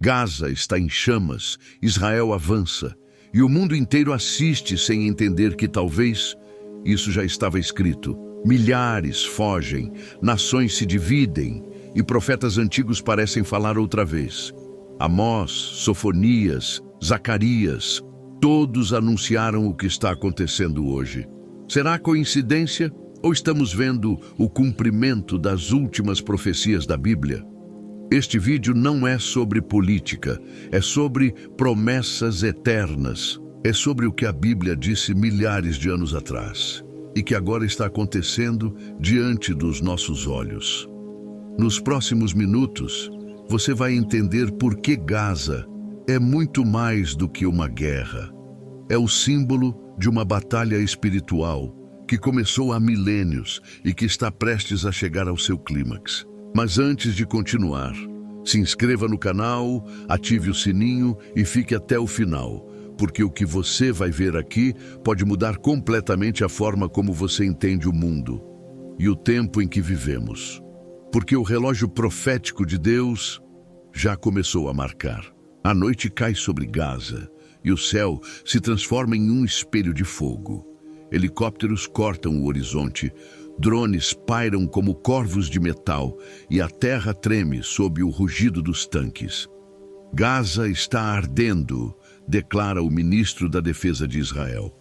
Gaza está em chamas, Israel avança, e o mundo inteiro assiste sem entender que talvez isso já estava escrito. Milhares fogem, nações se dividem, e profetas antigos parecem falar outra vez. Amós, Sofonias, Zacarias, todos anunciaram o que está acontecendo hoje. Será coincidência ou estamos vendo o cumprimento das últimas profecias da Bíblia? Este vídeo não é sobre política, é sobre promessas eternas. É sobre o que a Bíblia disse milhares de anos atrás e que agora está acontecendo diante dos nossos olhos. Nos próximos minutos, você vai entender por que Gaza é muito mais do que uma guerra. É o símbolo de uma batalha espiritual que começou há milênios e que está prestes a chegar ao seu clímax. Mas antes de continuar, se inscreva no canal, ative o sininho e fique até o final, porque o que você vai ver aqui pode mudar completamente a forma como você entende o mundo e o tempo em que vivemos. Porque o relógio profético de Deus já começou a marcar. A noite cai sobre Gaza e o céu se transforma em um espelho de fogo. Helicópteros cortam o horizonte, drones pairam como corvos de metal e a terra treme sob o rugido dos tanques. Gaza está ardendo, declara o ministro da Defesa de Israel.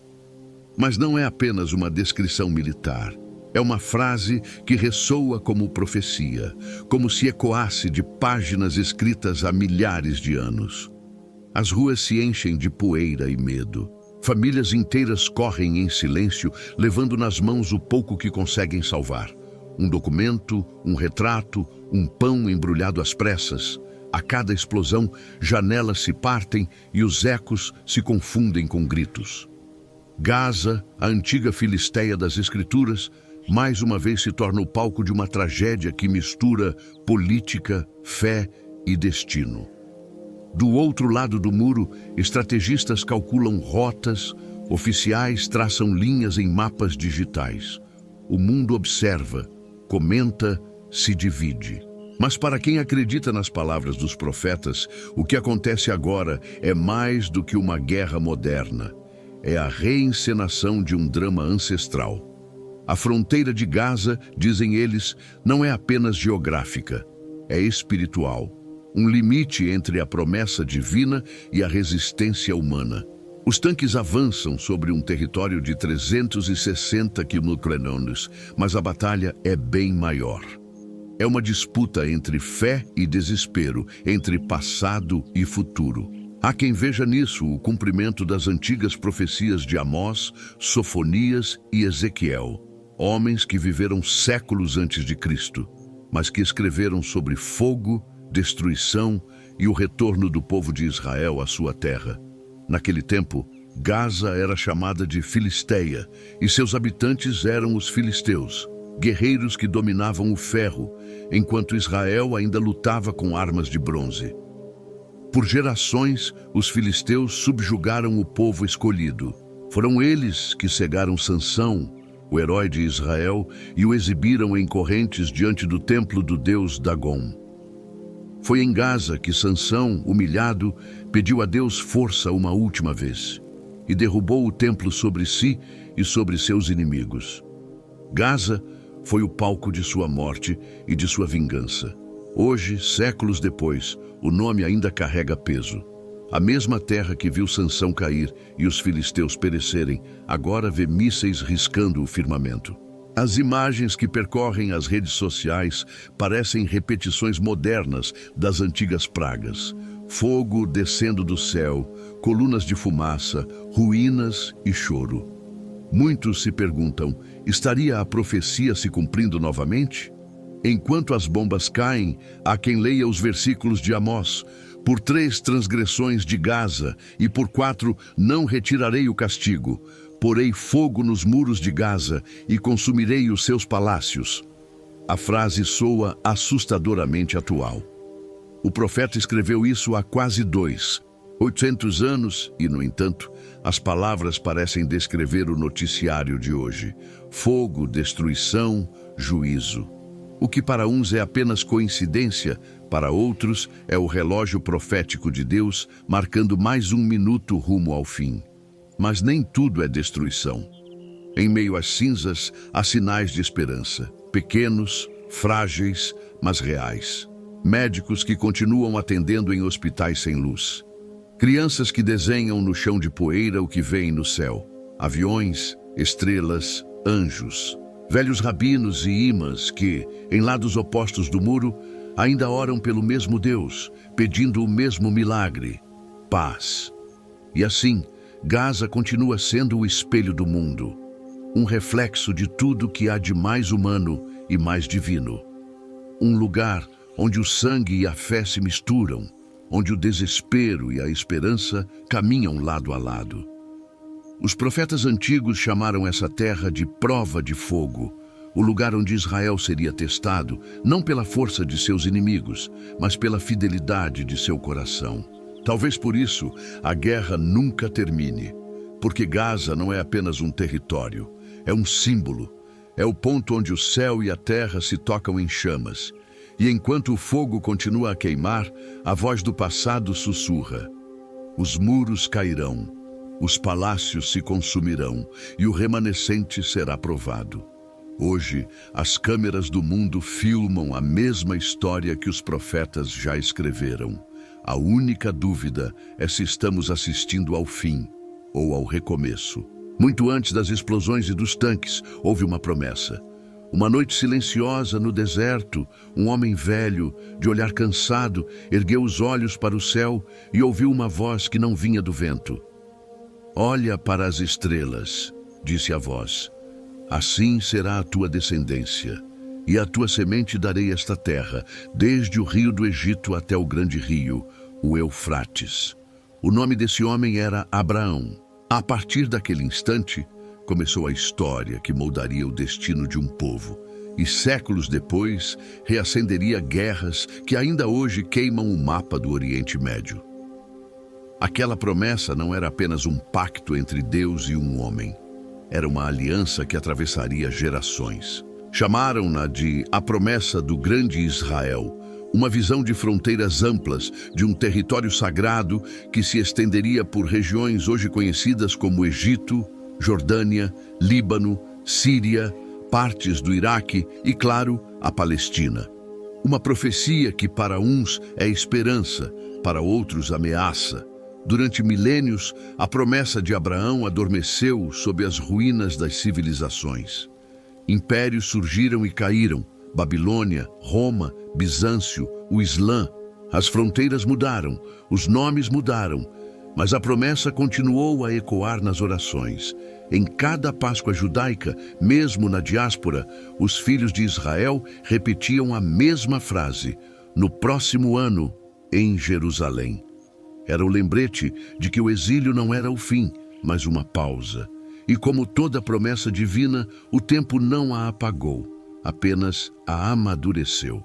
Mas não é apenas uma descrição militar. É uma frase que ressoa como profecia, como se ecoasse de páginas escritas há milhares de anos. As ruas se enchem de poeira e medo. Famílias inteiras correm em silêncio, levando nas mãos o pouco que conseguem salvar. Um documento, um retrato, um pão embrulhado às pressas. A cada explosão, janelas se partem e os ecos se confundem com gritos. Gaza, a antiga Filistéia das Escrituras, mais uma vez se torna o palco de uma tragédia que mistura política, fé e destino. Do outro lado do muro, estrategistas calculam rotas, oficiais traçam linhas em mapas digitais. O mundo observa, comenta, se divide. Mas para quem acredita nas palavras dos profetas, o que acontece agora é mais do que uma guerra moderna. É a reencenação de um drama ancestral. A fronteira de Gaza, dizem eles, não é apenas geográfica, é espiritual. Um limite entre a promessa divina e a resistência humana. Os tanques avançam sobre um território de 360 quilômetros, mas a batalha é bem maior. É uma disputa entre fé e desespero, entre passado e futuro. Há quem veja nisso o cumprimento das antigas profecias de Amós, Sofonias e Ezequiel, homens que viveram séculos antes de Cristo, mas que escreveram sobre fogo, destruição e o retorno do povo de Israel à sua terra. Naquele tempo, Gaza era chamada de Filistéia e seus habitantes eram os filisteus, guerreiros que dominavam o ferro, enquanto Israel ainda lutava com armas de bronze. Por gerações, os filisteus subjugaram o povo escolhido. Foram eles que cegaram Sansão, o herói de Israel, e o exibiram em correntes diante do templo do deus Dagom. Foi em Gaza que Sansão, humilhado, pediu a Deus força uma última vez e derrubou o templo sobre si e sobre seus inimigos. Gaza foi o palco de sua morte e de sua vingança. Hoje, séculos depois, o nome ainda carrega peso. A mesma terra que viu Sansão cair e os filisteus perecerem, agora vê mísseis riscando o firmamento. As imagens que percorrem as redes sociais parecem repetições modernas das antigas pragas. Fogo descendo do céu, colunas de fumaça, ruínas e choro. Muitos se perguntam, estaria a profecia se cumprindo novamente? Enquanto as bombas caem, há quem leia os versículos de Amós. Por 3 transgressões de Gaza e por 4 não retirarei o castigo. Porei fogo nos muros de Gaza e consumirei os seus palácios. A frase soa assustadoramente atual. O profeta escreveu isso há quase 800 anos e, no entanto, as palavras parecem descrever o noticiário de hoje. Fogo, destruição, juízo. O que para uns é apenas coincidência, para outros é o relógio profético de Deus marcando mais um minuto rumo ao fim. Mas nem tudo é destruição. Em meio às cinzas, há sinais de esperança, pequenos, frágeis, mas reais. Médicos que continuam atendendo em hospitais sem luz. Crianças que desenham no chão de poeira o que veem no céu. Aviões, estrelas, anjos. Velhos rabinos e imãs que, em lados opostos do muro, ainda oram pelo mesmo Deus, pedindo o mesmo milagre, paz. E assim, Gaza continua sendo o espelho do mundo, um reflexo de tudo que há de mais humano e mais divino. Um lugar onde o sangue e a fé se misturam, onde o desespero e a esperança caminham lado a lado. Os profetas antigos chamaram essa terra de prova de fogo, o lugar onde Israel seria testado, não pela força de seus inimigos, mas pela fidelidade de seu coração. Talvez por isso a guerra nunca termine, porque Gaza não é apenas um território, é um símbolo, é o ponto onde o céu e a terra se tocam em chamas. E enquanto o fogo continua a queimar, a voz do passado sussurra. Os muros cairão, os palácios se consumirão e o remanescente será provado. Hoje, as câmeras do mundo filmam a mesma história que os profetas já escreveram. A única dúvida é se estamos assistindo ao fim ou ao recomeço. Muito antes das explosões e dos tanques, houve uma promessa. Uma noite silenciosa no deserto, um homem velho, de olhar cansado, ergueu os olhos para o céu e ouviu uma voz que não vinha do vento. Olha para as estrelas, disse a voz. Assim será a tua descendência, e a tua semente darei esta terra, desde o rio do Egito até o grande rio, o Eufrates. O nome desse homem era Abraão. A partir daquele instante, começou a história que moldaria o destino de um povo, e séculos depois reacenderia guerras que ainda hoje queimam o mapa do Oriente Médio. Aquela promessa não era apenas um pacto entre Deus e um homem. Era uma aliança que atravessaria gerações. Chamaram-na de a promessa do grande Israel, uma visão de fronteiras amplas, de um território sagrado que se estenderia por regiões hoje conhecidas como Egito, Jordânia, Líbano, Síria, partes do Iraque e, claro, a Palestina. Uma profecia que para uns é esperança, para outros ameaça. Durante milênios, a promessa de Abraão adormeceu sob as ruínas das civilizações. Impérios surgiram e caíram, Babilônia, Roma, Bizâncio, o Islã. As fronteiras mudaram, os nomes mudaram, mas a promessa continuou a ecoar nas orações. Em cada Páscoa judaica, mesmo na diáspora, os filhos de Israel repetiam a mesma frase: no próximo ano, em Jerusalém. Era o lembrete de que o exílio não era o fim, mas uma pausa. E como toda promessa divina, o tempo não a apagou, apenas a amadureceu.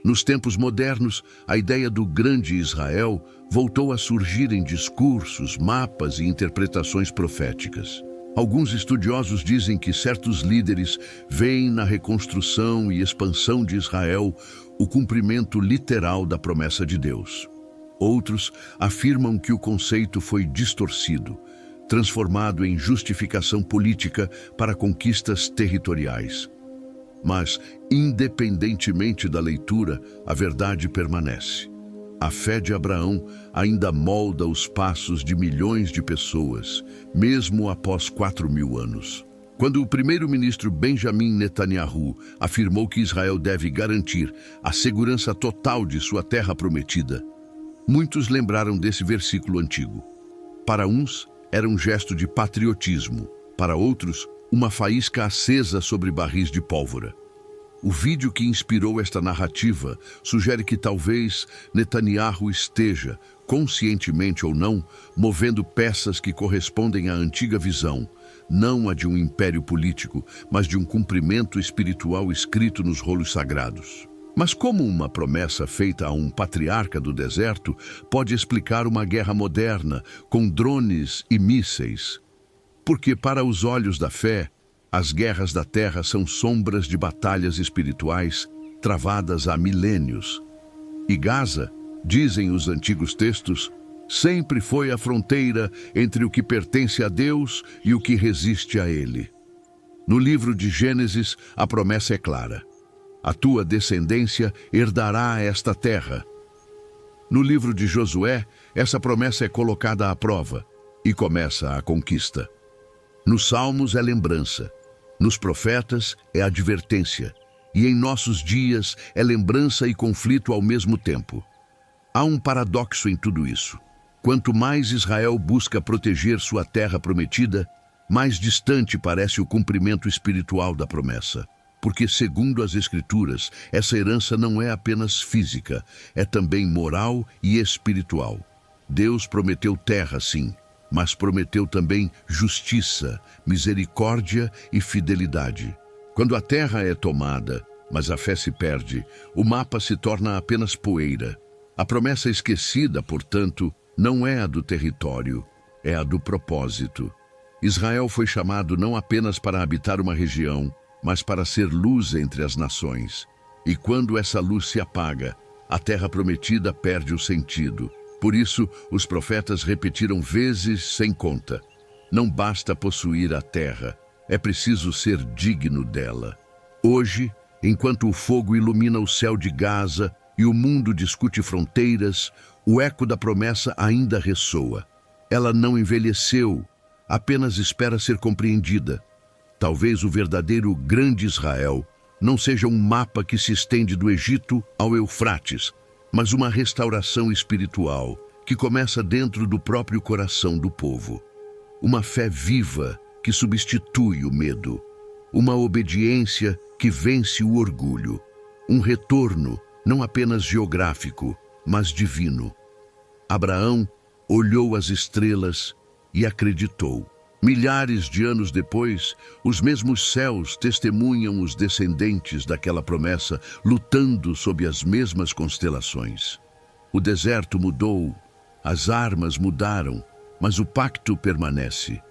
Nos tempos modernos, a ideia do grande Israel voltou a surgir em discursos, mapas e interpretações proféticas. Alguns estudiosos dizem que certos líderes veem na reconstrução e expansão de Israel o cumprimento literal da promessa de Deus. Outros afirmam que o conceito foi distorcido, transformado em justificação política para conquistas territoriais. Mas, independentemente da leitura, a verdade permanece. A fé de Abraão ainda molda os passos de milhões de pessoas, mesmo após 4.000 anos. Quando o primeiro-ministro Benjamin Netanyahu afirmou que Israel deve garantir a segurança total de sua terra prometida, muitos lembraram desse versículo antigo. Para uns, era um gesto de patriotismo, para outros, uma faísca acesa sobre barris de pólvora. O vídeo que inspirou esta narrativa sugere que talvez Netanyahu esteja, conscientemente ou não, movendo peças que correspondem à antiga visão, não a de um império político, mas de um cumprimento espiritual escrito nos rolos sagrados. Mas como uma promessa feita a um patriarca do deserto pode explicar uma guerra moderna com drones e mísseis? Porque para os olhos da fé, as guerras da terra são sombras de batalhas espirituais travadas há milênios. E Gaza, dizem os antigos textos, sempre foi a fronteira entre o que pertence a Deus e o que resiste a Ele. No livro de Gênesis, a promessa é clara: a tua descendência herdará esta terra. No livro de Josué, essa promessa é colocada à prova e começa a conquista. Nos Salmos é lembrança, nos profetas é advertência, e em nossos dias é lembrança e conflito ao mesmo tempo. Há um paradoxo em tudo isso. Quanto mais Israel busca proteger sua terra prometida, mais distante parece o cumprimento espiritual da promessa. Porque, segundo as Escrituras, essa herança não é apenas física, é também moral e espiritual. Deus prometeu terra, sim, mas prometeu também justiça, misericórdia e fidelidade. Quando a terra é tomada, mas a fé se perde, o mapa se torna apenas poeira. A promessa esquecida, portanto, não é a do território, é a do propósito. Israel foi chamado não apenas para habitar uma região, mas para ser luz entre as nações. E quando essa luz se apaga, a terra prometida perde o sentido. Por isso, os profetas repetiram vezes sem conta: não basta possuir a terra, é preciso ser digno dela. Hoje, enquanto o fogo ilumina o céu de Gaza e o mundo discute fronteiras, o eco da promessa ainda ressoa. Ela não envelheceu, apenas espera ser compreendida. Talvez o verdadeiro grande Israel não seja um mapa que se estende do Egito ao Eufrates, mas uma restauração espiritual que começa dentro do próprio coração do povo. Uma fé viva que substitui o medo. Uma obediência que vence o orgulho. Um retorno não apenas geográfico, mas divino. Abraão olhou as estrelas e acreditou. Milhares de anos depois, os mesmos céus testemunham os descendentes daquela promessa lutando sob as mesmas constelações. O deserto mudou, as armas mudaram, mas o pacto permanece.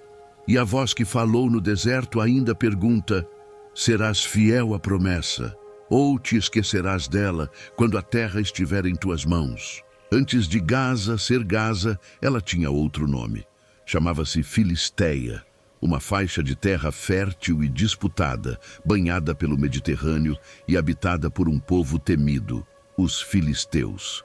E a voz que falou no deserto ainda pergunta: serás fiel à promessa, ou te esquecerás dela quando a terra estiver em tuas mãos? Antes de Gaza ser Gaza, ela tinha outro nome. Chamava-se Filisteia, uma faixa de terra fértil e disputada, banhada pelo Mediterrâneo e habitada por um povo temido, os filisteus.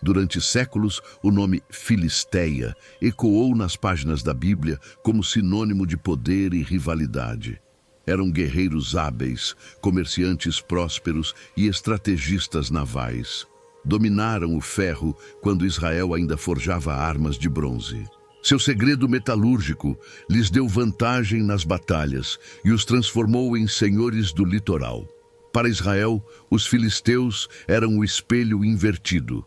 Durante séculos, o nome Filisteia ecoou nas páginas da Bíblia como sinônimo de poder e rivalidade. Eram guerreiros hábeis, comerciantes prósperos e estrategistas navais. Dominaram o ferro quando Israel ainda forjava armas de bronze. Seu segredo metalúrgico lhes deu vantagem nas batalhas e os transformou em senhores do litoral. Para Israel, os filisteus eram o espelho invertido.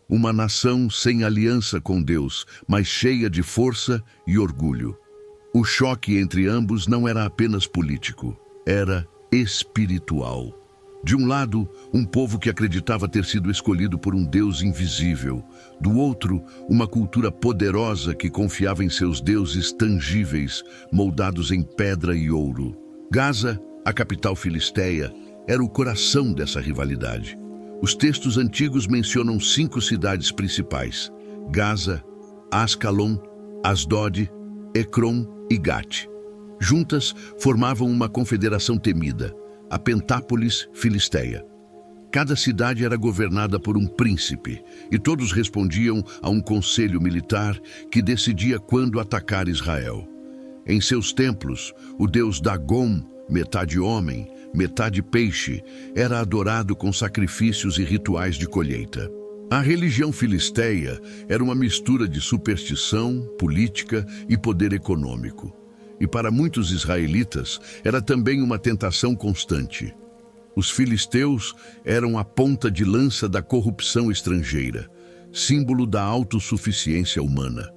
Uma nação sem aliança com Deus, mas cheia de força e orgulho. O choque entre ambos não era apenas político, era espiritual. De um lado, um povo que acreditava ter sido escolhido por um Deus invisível. Do outro, uma cultura poderosa que confiava em seus deuses tangíveis, moldados em pedra e ouro. Gaza, a capital filisteia, era o coração dessa rivalidade. Os textos antigos mencionam 5 cidades principais: Gaza, Ascalon, Asdod, Ecrom e Gate. Juntas, formavam uma confederação temida, a Pentápolis Filisteia. Cada cidade era governada por um príncipe, e todos respondiam a um conselho militar que decidia quando atacar Israel. Em seus templos, o deus Dagom, metade homem, metade peixe, era adorado com sacrifícios e rituais de colheita. A religião filisteia era uma mistura de superstição, política e poder econômico. E para muitos israelitas, era também uma tentação constante. Os filisteus eram a ponta de lança da corrupção estrangeira, símbolo da autossuficiência humana.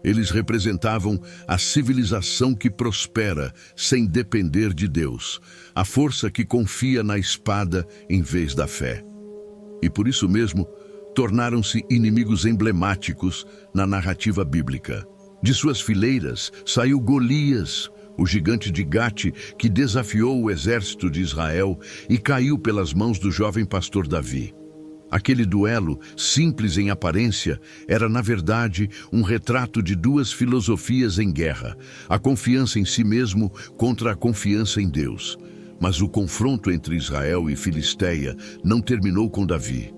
Eles representavam a civilização que prospera sem depender de Deus, a força que confia na espada em vez da fé. E por isso mesmo, tornaram-se inimigos emblemáticos na narrativa bíblica. De suas fileiras saiu Golias, o gigante de Gate que desafiou o exército de Israel e caiu pelas mãos do jovem pastor Davi. Aquele duelo, simples em aparência, era na verdade um retrato de duas filosofias em guerra, a confiança em si mesmo contra a confiança em Deus. Mas o confronto entre Israel e Filisteia não terminou com Davi.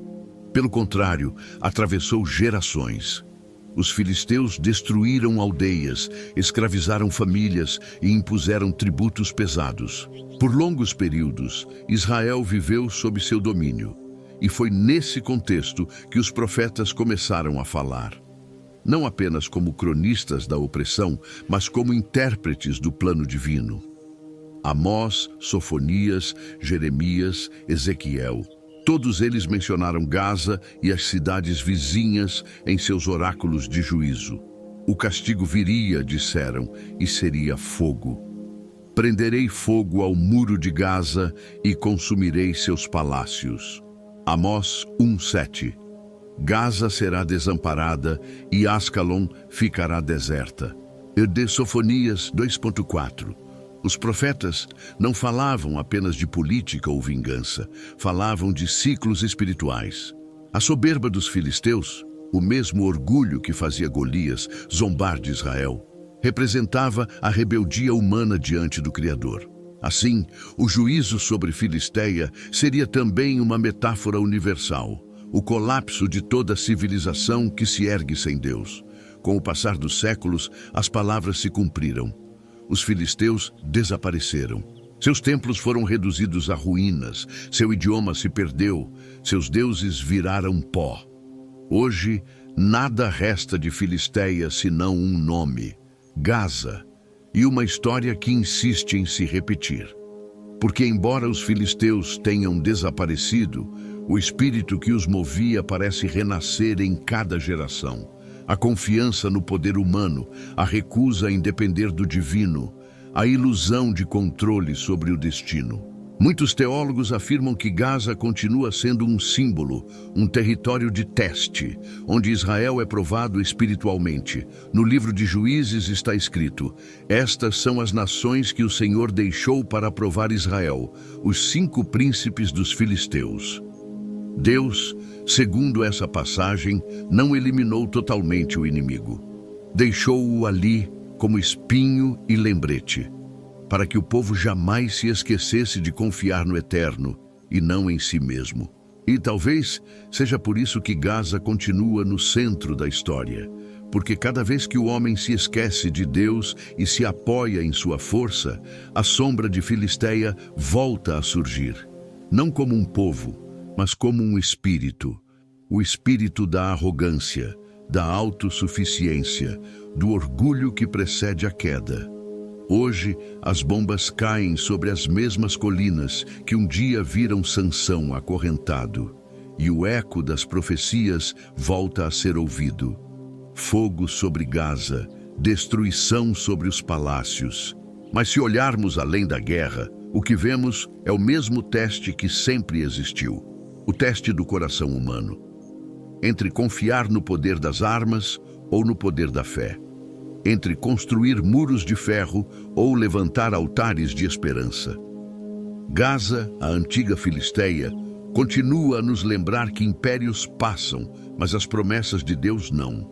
Pelo contrário, atravessou gerações. Os filisteus destruíram aldeias, escravizaram famílias e impuseram tributos pesados. Por longos períodos, Israel viveu sob seu domínio. E foi nesse contexto que os profetas começaram a falar. Não apenas como cronistas da opressão, mas como intérpretes do plano divino. Amós, Sofonias, Jeremias, Ezequiel. Todos eles mencionaram Gaza e as cidades vizinhas em seus oráculos de juízo. O castigo viria, disseram, e seria fogo. Prenderei fogo ao muro de Gaza e consumirei seus palácios. Amós 1:7. Gaza será desamparada e Ascalon ficará deserta. E de Sofonias 2:4. Os profetas não falavam apenas de política ou vingança, falavam de ciclos espirituais. A soberba dos filisteus, o mesmo orgulho que fazia Golias zombar de Israel, representava a rebeldia humana diante do Criador. Assim, o juízo sobre Filisteia seria também uma metáfora universal, o colapso de toda civilização que se ergue sem Deus. Com o passar dos séculos, as palavras se cumpriram. Os filisteus desapareceram. Seus templos foram reduzidos a ruínas, seu idioma se perdeu, seus deuses viraram pó. Hoje, nada resta de Filisteia senão um nome, Gaza, e uma história que insiste em se repetir. Porque embora os filisteus tenham desaparecido, o espírito que os movia parece renascer em cada geração. A confiança no poder humano, a recusa em depender do divino, a ilusão de controle sobre o destino. Muitos teólogos afirmam que Gaza continua sendo um símbolo, um território de teste, onde Israel é provado espiritualmente. No livro de Juízes está escrito: estas são as nações que o Senhor deixou para provar Israel, os 5 príncipes dos filisteus. Deus, segundo essa passagem, não eliminou totalmente o inimigo. Deixou-o ali como espinho e lembrete, para que o povo jamais se esquecesse de confiar no Eterno e não em si mesmo. E talvez seja por isso que Gaza continua no centro da história, porque cada vez que o homem se esquece de Deus e se apoia em sua força, a sombra de Filisteia volta a surgir, não como um povo, mas como um espírito, o espírito da arrogância, da autossuficiência, do orgulho que precede a queda. Hoje, as bombas caem sobre as mesmas colinas que um dia viram Sansão acorrentado, e o eco das profecias volta a ser ouvido. Fogo sobre Gaza, destruição sobre os palácios. Mas se olharmos além da guerra, o que vemos é o mesmo teste que sempre existiu, o teste do coração humano, entre confiar no poder das armas ou no poder da fé, entre construir muros de ferro ou levantar altares de esperança. Gaza, a antiga Filisteia, continua a nos lembrar que impérios passam, mas as promessas de Deus não.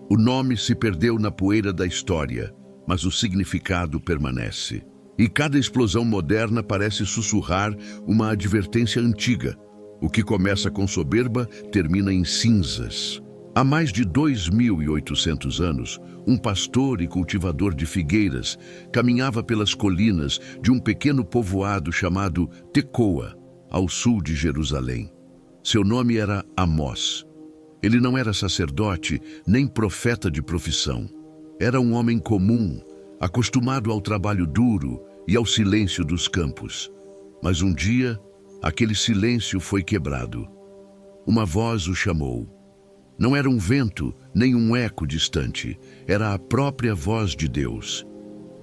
O nome se perdeu na poeira da história, mas o significado permanece. E cada explosão moderna parece sussurrar uma advertência antiga. O que começa com soberba termina em cinzas. Há mais de 2.800 anos, um pastor e cultivador de figueiras caminhava pelas colinas de um pequeno povoado chamado Tecoa, ao sul de Jerusalém. Seu nome era Amós. Ele não era sacerdote nem profeta de profissão. Era um homem comum, acostumado ao trabalho duro e ao silêncio dos campos. Mas um dia, aquele silêncio foi quebrado. Uma voz o chamou. Não era um vento, nem um eco distante, era a própria voz de Deus.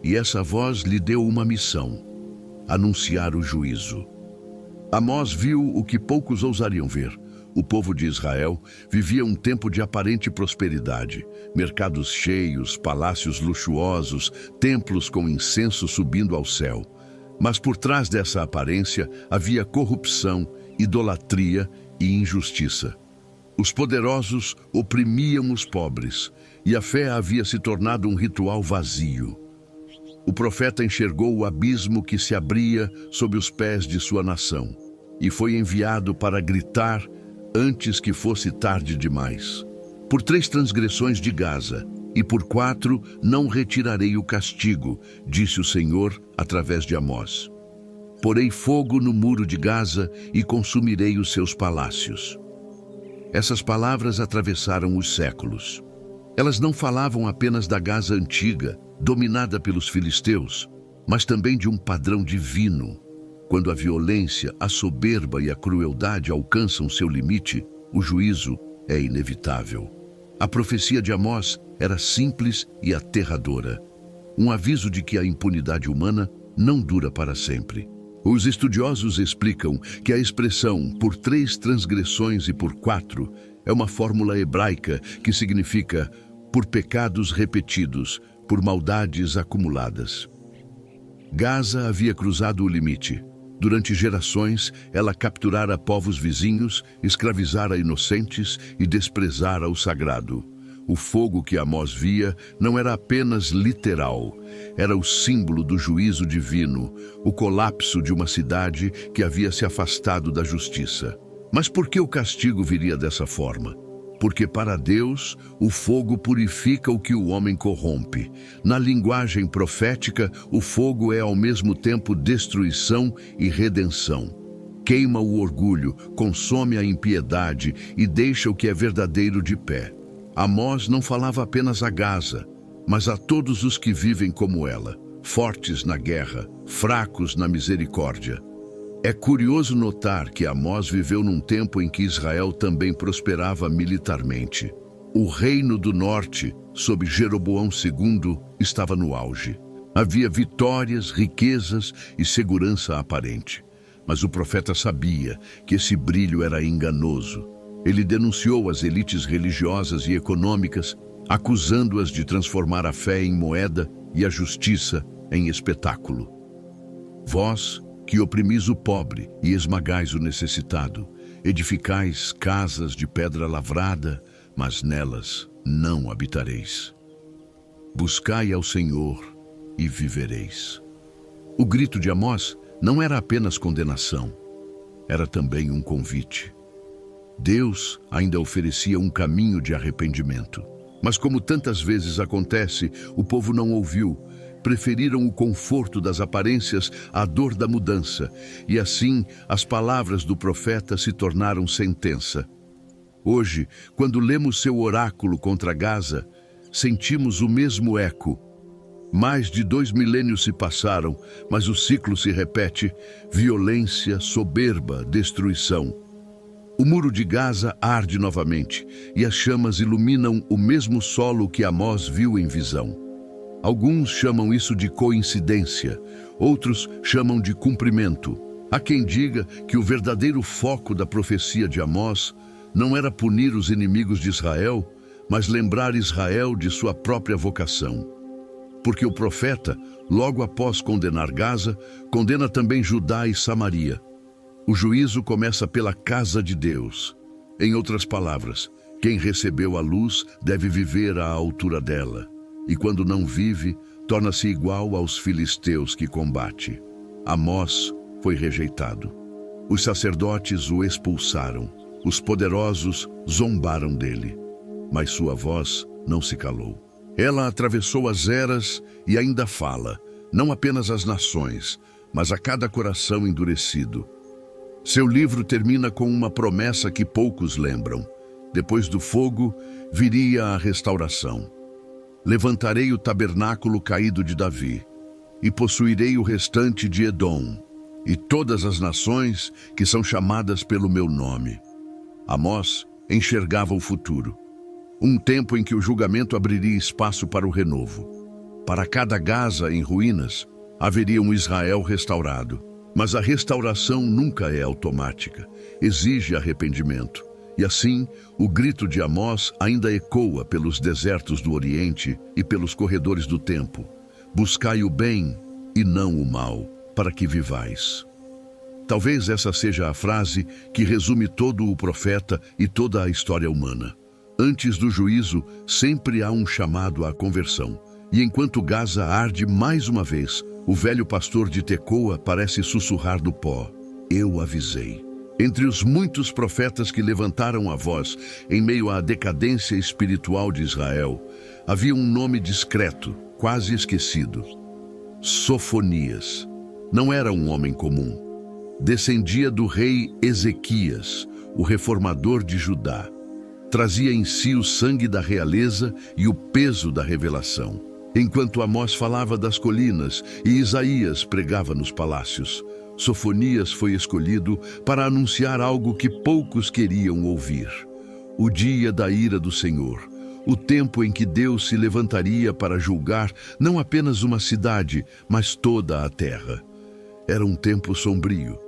E essa voz lhe deu uma missão: anunciar o juízo. Amós viu o que poucos ousariam ver, O povo de Israel vivia um tempo de aparente prosperidade, mercados cheios, palácios luxuosos, templos com incenso subindo ao céu. Mas por trás dessa aparência havia corrupção, idolatria e injustiça. Os poderosos oprimiam os pobres, e a fé havia se tornado um ritual vazio. O profeta enxergou o abismo que se abria sob os pés de sua nação, e foi enviado para gritar antes que fosse tarde demais. Por 3 transgressões de Gaza, e por 4 não retirarei o castigo, disse o Senhor através de Amós. Porei fogo no muro de Gaza e consumirei os seus palácios. Essas palavras atravessaram os séculos. Elas não falavam apenas da Gaza antiga, dominada pelos filisteus, mas também de um padrão divino. Quando a violência, a soberba e a crueldade alcançam seu limite, o juízo é inevitável. A profecia de Amós era simples e aterradora. Um aviso de que a impunidade humana não dura para sempre. Os estudiosos explicam que a expressão por 3 transgressões e por 4 é uma fórmula hebraica que significa por pecados repetidos, por maldades acumuladas. Gaza havia cruzado o limite. Durante gerações, ela capturara povos vizinhos, escravizara inocentes e desprezara o sagrado. O fogo que Amós via não era apenas literal, era o símbolo do juízo divino, o colapso de uma cidade que havia se afastado da justiça. Mas por que o castigo viria dessa forma? Porque para Deus, o fogo purifica o que o homem corrompe. Na linguagem profética, o fogo é ao mesmo tempo destruição e redenção. Queima o orgulho, consome a impiedade e deixa o que é verdadeiro de pé. Amós não falava apenas a Gaza, mas a todos os que vivem como ela, fortes na guerra, fracos na misericórdia. É curioso notar que Amós viveu num tempo em que Israel também prosperava militarmente. O reino do norte, sob Jeroboão II, estava no auge. Havia vitórias, riquezas e segurança aparente. Mas o profeta sabia que esse brilho era enganoso. Ele denunciou as elites religiosas e econômicas, acusando-as de transformar a fé em moeda e a justiça em espetáculo. Vós, que oprimis o pobre e esmagais o necessitado, edificais casas de pedra lavrada, mas nelas não habitareis. Buscai ao Senhor e vivereis. O grito de Amós não era apenas condenação, era também um convite. Deus ainda oferecia um caminho de arrependimento. Mas como tantas vezes acontece, o povo não ouviu. Preferiram o conforto das aparências à dor da mudança, e assim as palavras do profeta se tornaram sentença. Hoje, quando lemos seu oráculo contra Gaza, sentimos o mesmo eco. Mais de 2 milênios se passaram, mas o ciclo se repete: violência, soberba, destruição. O muro de Gaza arde novamente, e as chamas iluminam o mesmo solo que Amós viu em visão. Alguns chamam isso de coincidência, outros chamam de cumprimento. Há quem diga que o verdadeiro foco da profecia de Amós não era punir os inimigos de Israel, mas lembrar Israel de sua própria vocação. Porque o profeta, logo após condenar Gaza, condena também Judá e Samaria. O juízo começa pela casa de Deus. Em outras palavras, quem recebeu a luz deve viver à altura dela. E quando não vive, torna-se igual aos filisteus que combate. Amós foi rejeitado. Os sacerdotes o expulsaram. Os poderosos zombaram dele. Mas sua voz não se calou. Ela atravessou as eras e ainda fala, não apenas às nações, mas a cada coração endurecido. Seu livro termina com uma promessa que poucos lembram. Depois do fogo, viria a restauração. Levantarei o tabernáculo caído de Davi, e possuirei o restante de Edom, e todas as nações que são chamadas pelo meu nome. Amós enxergava o futuro. Um tempo em que o julgamento abriria espaço para o renovo. Para cada Gaza em ruínas, haveria um Israel restaurado. Mas a restauração nunca é automática. Exige arrependimento. E assim, o grito de Amós ainda ecoa pelos desertos do Oriente e pelos corredores do tempo. Buscai o bem e não o mal, para que vivais. Talvez essa seja a frase que resume todo o profeta e toda a história humana. Antes do juízo, sempre há um chamado à conversão. E enquanto Gaza arde mais uma vez, o velho pastor de Tecoa parece sussurrar do pó: eu avisei. Entre os muitos profetas que levantaram a voz em meio à decadência espiritual de Israel, havia um nome discreto, quase esquecido: Sofonias. Não era um homem comum. Descendia do rei Ezequias, o reformador de Judá. Trazia em si o sangue da realeza e o peso da revelação. Enquanto Amós falava das colinas e Isaías pregava nos palácios, Sofonias foi escolhido para anunciar algo que poucos queriam ouvir: o dia da ira do Senhor, o tempo em que Deus se levantaria para julgar não apenas uma cidade, mas toda a terra. Era um tempo sombrio.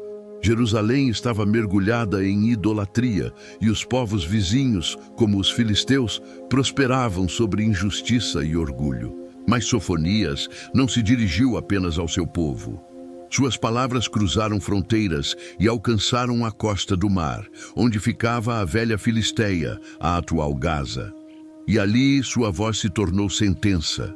Jerusalém estava mergulhada em idolatria e os povos vizinhos, como os filisteus, prosperavam sobre injustiça e orgulho. Mas Sofonias não se dirigiu apenas ao seu povo. Suas palavras cruzaram fronteiras e alcançaram a costa do mar, onde ficava a velha Filisteia, a atual Gaza. E ali sua voz se tornou sentença.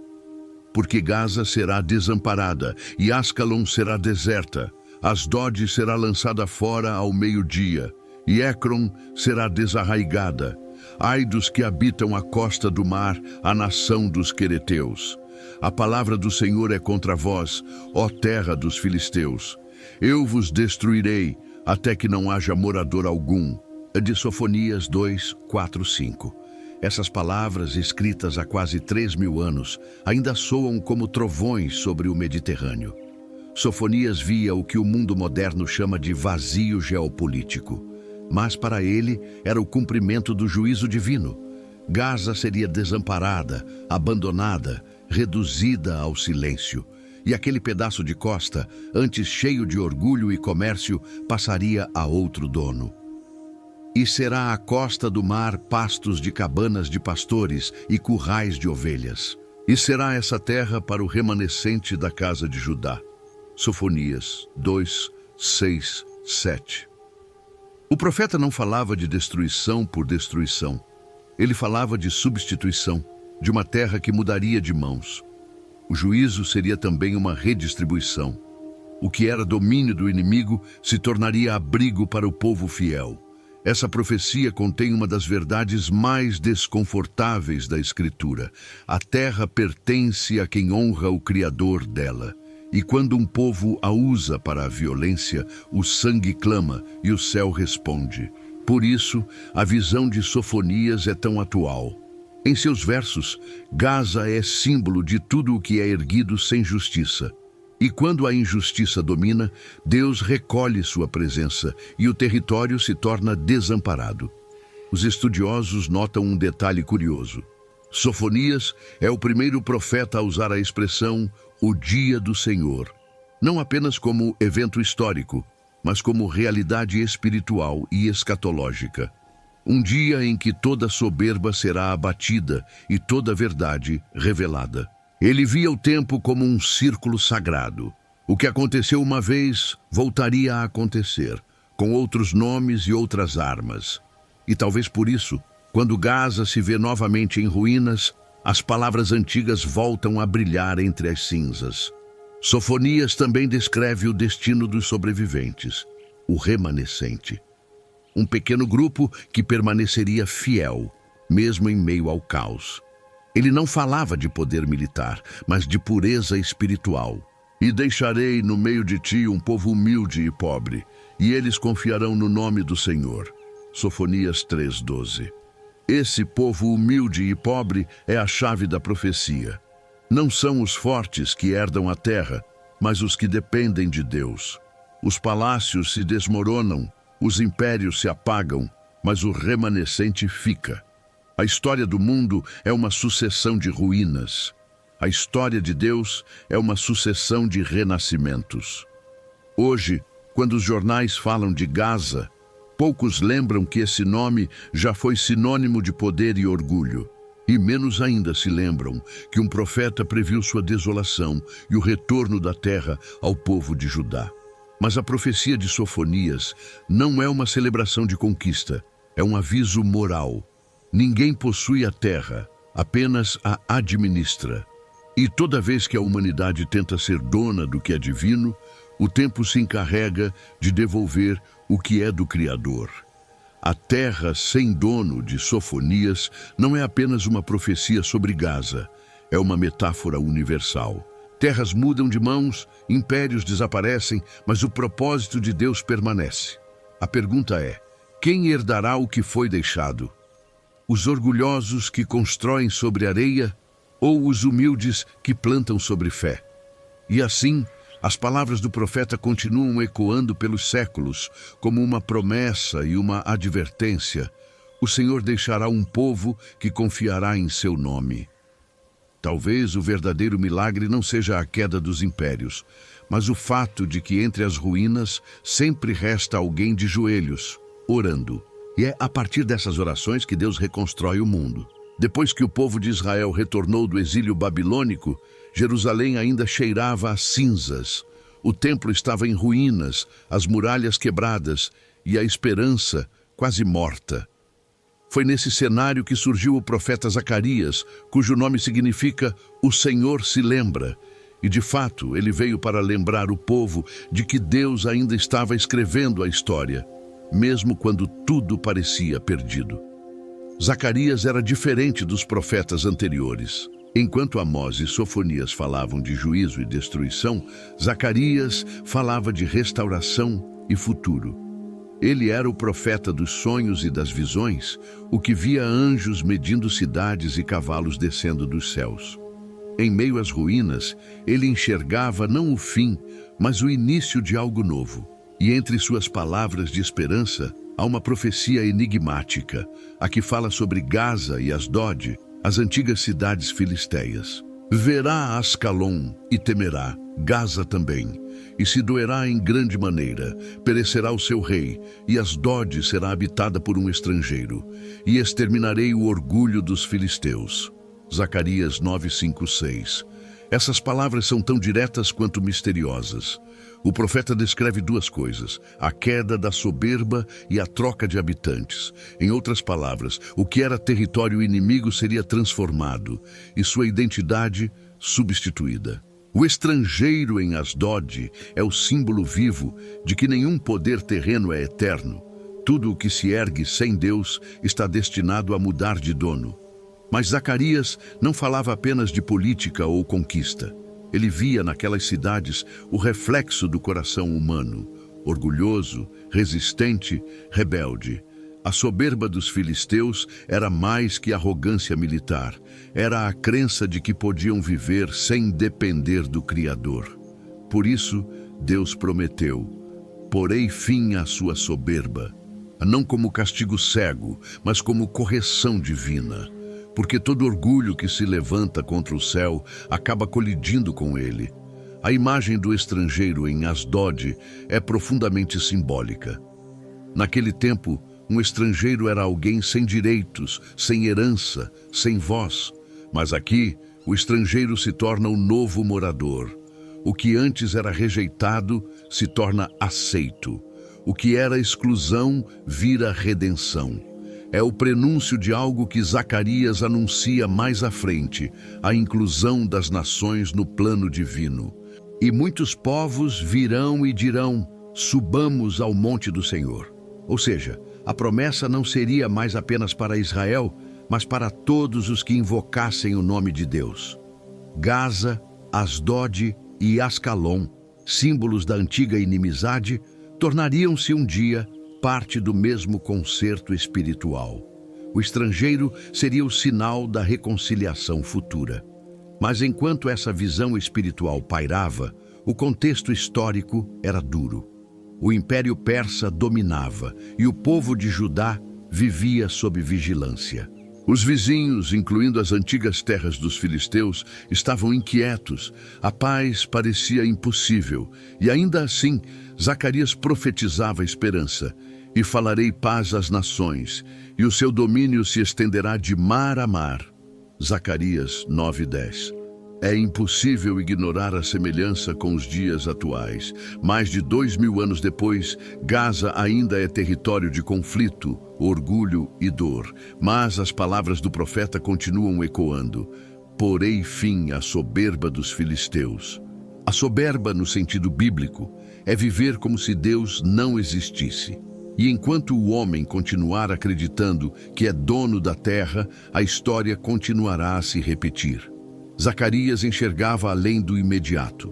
Porque Gaza será desamparada e Ascalon será deserta. Asdod será lançada fora ao meio-dia e Écron será desarraigada. Ai dos que habitam a costa do mar, a nação dos quereteus. A palavra do Senhor é contra vós, ó terra dos filisteus. Eu vos destruirei, até que não haja morador algum. É de Sofonias 2, 4, 5. Essas palavras, escritas há quase 3.000 anos, ainda soam como trovões sobre o Mediterrâneo. Sofonias via o que o mundo moderno chama de vazio geopolítico. Mas para ele era o cumprimento do juízo divino. Gaza seria desamparada, abandonada, reduzida ao silêncio. E aquele pedaço de costa, antes cheio de orgulho e comércio, passaria a outro dono. E será a costa do mar pastos de cabanas de pastores e currais de ovelhas. E será essa terra para o remanescente da casa de Judá. Sofonias 2, 6, 7. O profeta não falava de destruição por destruição. Ele falava de substituição, de uma terra que mudaria de mãos. O juízo seria também uma redistribuição. O que era domínio do inimigo se tornaria abrigo para o povo fiel. Essa profecia contém uma das verdades mais desconfortáveis da Escritura. A terra pertence a quem honra o Criador dela. E quando um povo a usa para a violência, o sangue clama e o céu responde. Por isso, a visão de Sofonias é tão atual. Em seus versos, Gaza é símbolo de tudo o que é erguido sem justiça. E quando a injustiça domina, Deus recolhe sua presença e o território se torna desamparado. Os estudiosos notam um detalhe curioso. Sofonias é o primeiro profeta a usar a expressão o dia do Senhor, não apenas como evento histórico, mas como realidade espiritual e escatológica. Um dia em que toda soberba será abatida e toda verdade revelada. Ele via o tempo como um círculo sagrado. O que aconteceu uma vez voltaria a acontecer, com outros nomes e outras armas. E talvez por isso, quando Gaza se vê novamente em ruínas, as palavras antigas voltam a brilhar entre as cinzas. Sofonias também descreve o destino dos sobreviventes, o remanescente. Um pequeno grupo que permaneceria fiel, mesmo em meio ao caos. Ele não falava de poder militar, mas de pureza espiritual. E deixarei no meio de ti um povo humilde e pobre, e eles confiarão no nome do Senhor. Sofonias 3:12. Esse povo humilde e pobre é a chave da profecia. Não são os fortes que herdam a terra, mas os que dependem de Deus. Os palácios se desmoronam, os impérios se apagam, mas o remanescente fica. A história do mundo é uma sucessão de ruínas. A história de Deus é uma sucessão de renascimentos. Hoje, quando os jornais falam de Gaza, Poucos lembram que esse nome já foi sinônimo de poder e orgulho. E menos ainda se lembram que um profeta previu sua desolação e o retorno da terra ao povo de Judá. Mas a profecia de Sofonias não é uma celebração de conquista, é um aviso moral. Ninguém possui a terra, apenas a administra. E toda vez que a humanidade tenta ser dona do que é divino, o tempo se encarrega de devolver o que é do Criador. A terra sem dono de Sofonias não é apenas uma profecia sobre Gaza, é uma metáfora universal. Terras mudam de mãos, impérios desaparecem, mas o propósito de Deus permanece. A pergunta é: quem herdará o que foi deixado? Os orgulhosos que constroem sobre areia ou os humildes que plantam sobre fé? E assim, as palavras do profeta continuam ecoando pelos séculos, como uma promessa e uma advertência. O Senhor deixará um povo que confiará em seu nome. Talvez o verdadeiro milagre não seja a queda dos impérios, mas o fato de que entre as ruínas sempre resta alguém de joelhos, orando. E é a partir dessas orações que Deus reconstrói o mundo. Depois que o povo de Israel retornou do exílio babilônico, Jerusalém ainda cheirava a cinzas. O templo estava em ruínas, as muralhas quebradas e a esperança quase morta. Foi nesse cenário que surgiu o profeta Zacarias, cujo nome significa "O Senhor se lembra". E de fato, ele veio para lembrar o povo de que Deus ainda estava escrevendo a história, mesmo quando tudo parecia perdido. Zacarias era diferente dos profetas anteriores. Enquanto Amós e Sofonias falavam de juízo e destruição, Zacarias falava de restauração e futuro. Ele era o profeta dos sonhos e das visões, o que via anjos medindo cidades e cavalos descendo dos céus. Em meio às ruínas, ele enxergava não o fim, mas o início de algo novo. E entre suas palavras de esperança, há uma profecia enigmática, a que fala sobre Gaza e Asdod, as antigas cidades filisteias. Verá Ascalon e temerá, Gaza também, e se doerá em grande maneira, perecerá o seu rei, e Asdod será habitada por um estrangeiro, e exterminarei o orgulho dos filisteus. Zacarias 9:5-6. Essas palavras são tão diretas quanto misteriosas. O profeta descreve duas coisas: a queda da soberba e a troca de habitantes. Em outras palavras, o que era território inimigo seria transformado e sua identidade substituída. O estrangeiro em Asdod é o símbolo vivo de que nenhum poder terreno é eterno. Tudo o que se ergue sem Deus está destinado a mudar de dono. Mas Zacarias não falava apenas de política ou conquista. Ele via naquelas cidades o reflexo do coração humano, orgulhoso, resistente, rebelde. A soberba dos filisteus era mais que arrogância militar, era a crença de que podiam viver sem depender do Criador. Por isso, Deus prometeu: porei fim à sua soberba, não como castigo cego, mas como correção divina. Porque todo orgulho que se levanta contra o céu acaba colidindo com ele. A imagem do estrangeiro em Asdod é profundamente simbólica. Naquele tempo, um estrangeiro era alguém sem direitos, sem herança, sem voz. Mas aqui, o estrangeiro se torna o novo morador. O que antes era rejeitado se torna aceito. O que era exclusão vira redenção. É o prenúncio de algo que Zacarias anuncia mais à frente, a inclusão das nações no plano divino. E muitos povos virão e dirão: subamos ao monte do Senhor. Ou seja, a promessa não seria mais apenas para Israel, mas para todos os que invocassem o nome de Deus. Gaza, Asdod e Ascalon, símbolos da antiga inimizade, tornariam-se um dia parte do mesmo concerto espiritual. O estrangeiro seria o sinal da reconciliação futura. Mas enquanto essa visão espiritual pairava, o contexto histórico era duro. O Império Persa dominava e o povo de Judá vivia sob vigilância. Os vizinhos, incluindo as antigas terras dos filisteus, estavam inquietos. A paz parecia impossível. E ainda assim, Zacarias profetizava esperança. e falarei paz às nações, e o seu domínio se estenderá de mar a mar. Zacarias 9:10. É impossível ignorar a semelhança com os dias atuais. Mais de 2000 anos depois, Gaza ainda é território de conflito, orgulho e dor. Mas as palavras do profeta continuam ecoando. Porei fim à soberba dos filisteus. A soberba, no sentido bíblico, é viver como se Deus não existisse. E enquanto o homem continuar acreditando que é dono da terra, a história continuará a se repetir. Zacarias enxergava além do imediato.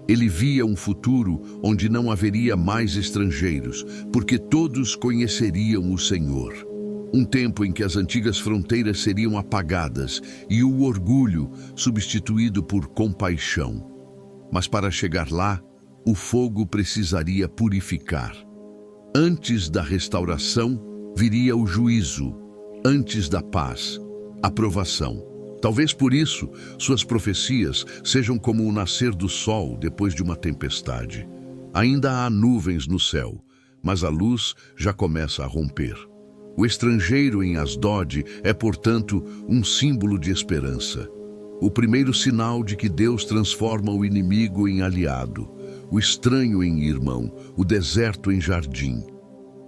Ele via um futuro onde não haveria mais estrangeiros, porque todos conheceriam o Senhor. Um tempo em que as antigas fronteiras seriam apagadas e o orgulho substituído por compaixão. Mas para chegar lá, o fogo precisaria purificar. Antes da restauração, viria o juízo. Antes da paz, a provação. Talvez por isso, suas profecias sejam como o nascer do sol depois de uma tempestade. Ainda há nuvens no céu, mas a luz já começa a romper. O estrangeiro em Asdod é, portanto, um símbolo de esperança. O primeiro sinal de que Deus transforma o inimigo em aliado, o estranho em irmão, o deserto em jardim.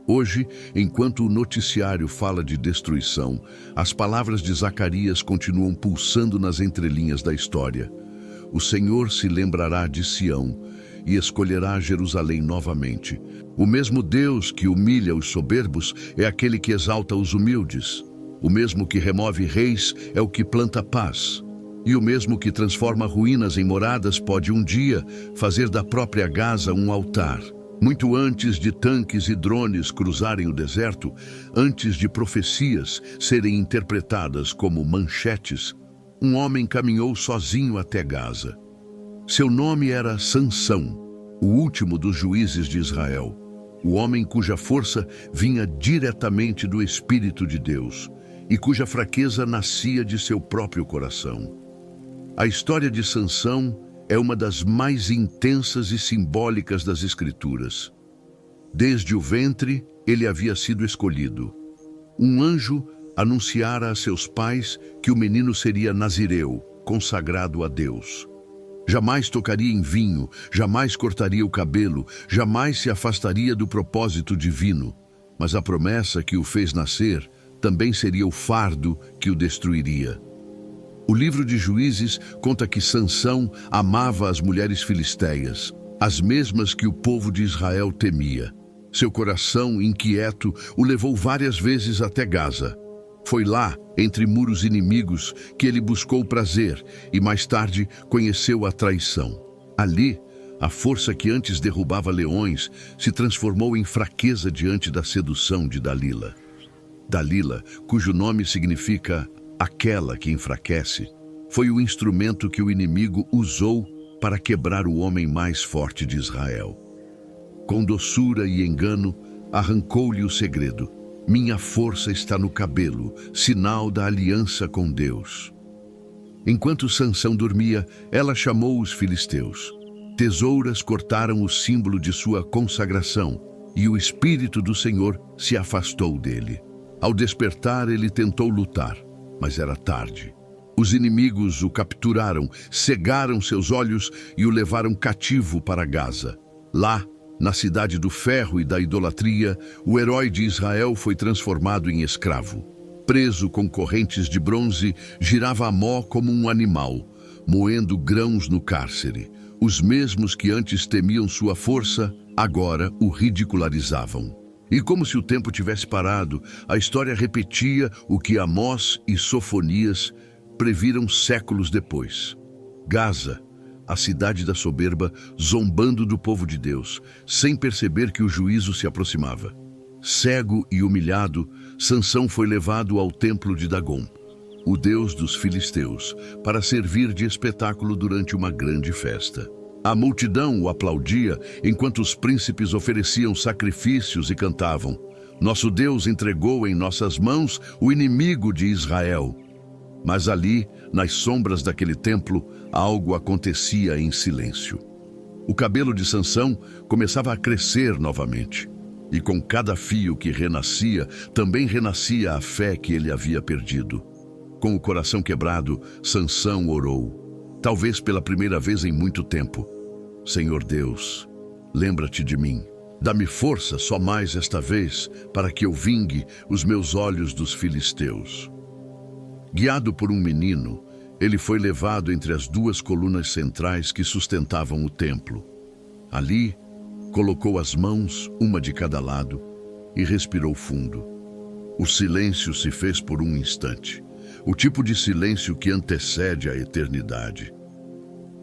Hoje, enquanto o noticiário fala de destruição, as palavras de Zacarias continuam pulsando nas entrelinhas da história. O Senhor se lembrará de Sião e escolherá Jerusalém novamente. O mesmo Deus que humilha os soberbos é aquele que exalta os humildes. O mesmo que remove reis é o que planta paz. E o mesmo que transforma ruínas em moradas pode um dia fazer da própria Gaza um altar. Muito antes de tanques e drones cruzarem o deserto, antes de profecias serem interpretadas como manchetes, um homem caminhou sozinho até Gaza. Seu nome era Sansão, o último dos juízes de Israel, o homem cuja força vinha diretamente do Espírito de Deus e cuja fraqueza nascia de seu próprio coração. A história de Sansão é uma das mais intensas e simbólicas das Escrituras. Desde o ventre, ele havia sido escolhido. Um anjo anunciara a seus pais que o menino seria nazireu, consagrado a Deus. Jamais tocaria em vinho, jamais cortaria o cabelo, jamais se afastaria do propósito divino. Mas a promessa que o fez nascer também seria o fardo que o destruiria. O livro de Juízes conta que Sansão amava as mulheres filisteias, as mesmas que o povo de Israel temia. Seu coração inquieto o levou várias vezes até Gaza. Foi lá, entre muros inimigos, que ele buscou prazer e mais tarde conheceu a traição. Ali, a força que antes derrubava leões se transformou em fraqueza diante da sedução de Dalila. Dalila, cujo nome significa aquela que enfraquece, foi o instrumento que o inimigo usou para quebrar o homem mais forte de Israel. Com doçura e engano, arrancou-lhe o segredo. Minha força está no cabelo, sinal da aliança com Deus. Enquanto Sansão dormia, ela chamou os filisteus. Tesouras cortaram o símbolo de sua consagração, e o Espírito do Senhor se afastou dele. Ao despertar, ele tentou lutar, mas era tarde. Os inimigos o capturaram, cegaram seus olhos e o levaram cativo para Gaza. Lá, na cidade do ferro e da idolatria, o herói de Israel foi transformado em escravo. Preso com correntes de bronze, girava a mó como um animal, moendo grãos no cárcere. Os mesmos que antes temiam sua força, agora o ridicularizavam. E como se o tempo tivesse parado, a história repetia o que Amós e Sofonias previram séculos depois. Gaza, a cidade da soberba, zombando do povo de Deus, sem perceber que o juízo se aproximava. Cego e humilhado, Sansão foi levado ao templo de Dagom, o deus dos filisteus, para servir de espetáculo durante uma grande festa. A multidão o aplaudia enquanto os príncipes ofereciam sacrifícios e cantavam: Nosso Deus entregou em nossas mãos o inimigo de Israel. Mas ali, nas sombras daquele templo, algo acontecia em silêncio. O cabelo de Sansão começava a crescer novamente. E com cada fio que renascia, também renascia a fé que ele havia perdido. Com o coração quebrado, Sansão orou, talvez pela primeira vez em muito tempo: Senhor Deus, lembra-te de mim. Dá-me força só mais esta vez, para que eu vingue os meus olhos dos filisteus. Guiado por um menino, ele foi levado entre as duas colunas centrais que sustentavam o templo. Ali, colocou as mãos, uma de cada lado, e respirou fundo. O silêncio se fez por um instante, o tipo de silêncio que antecede a eternidade.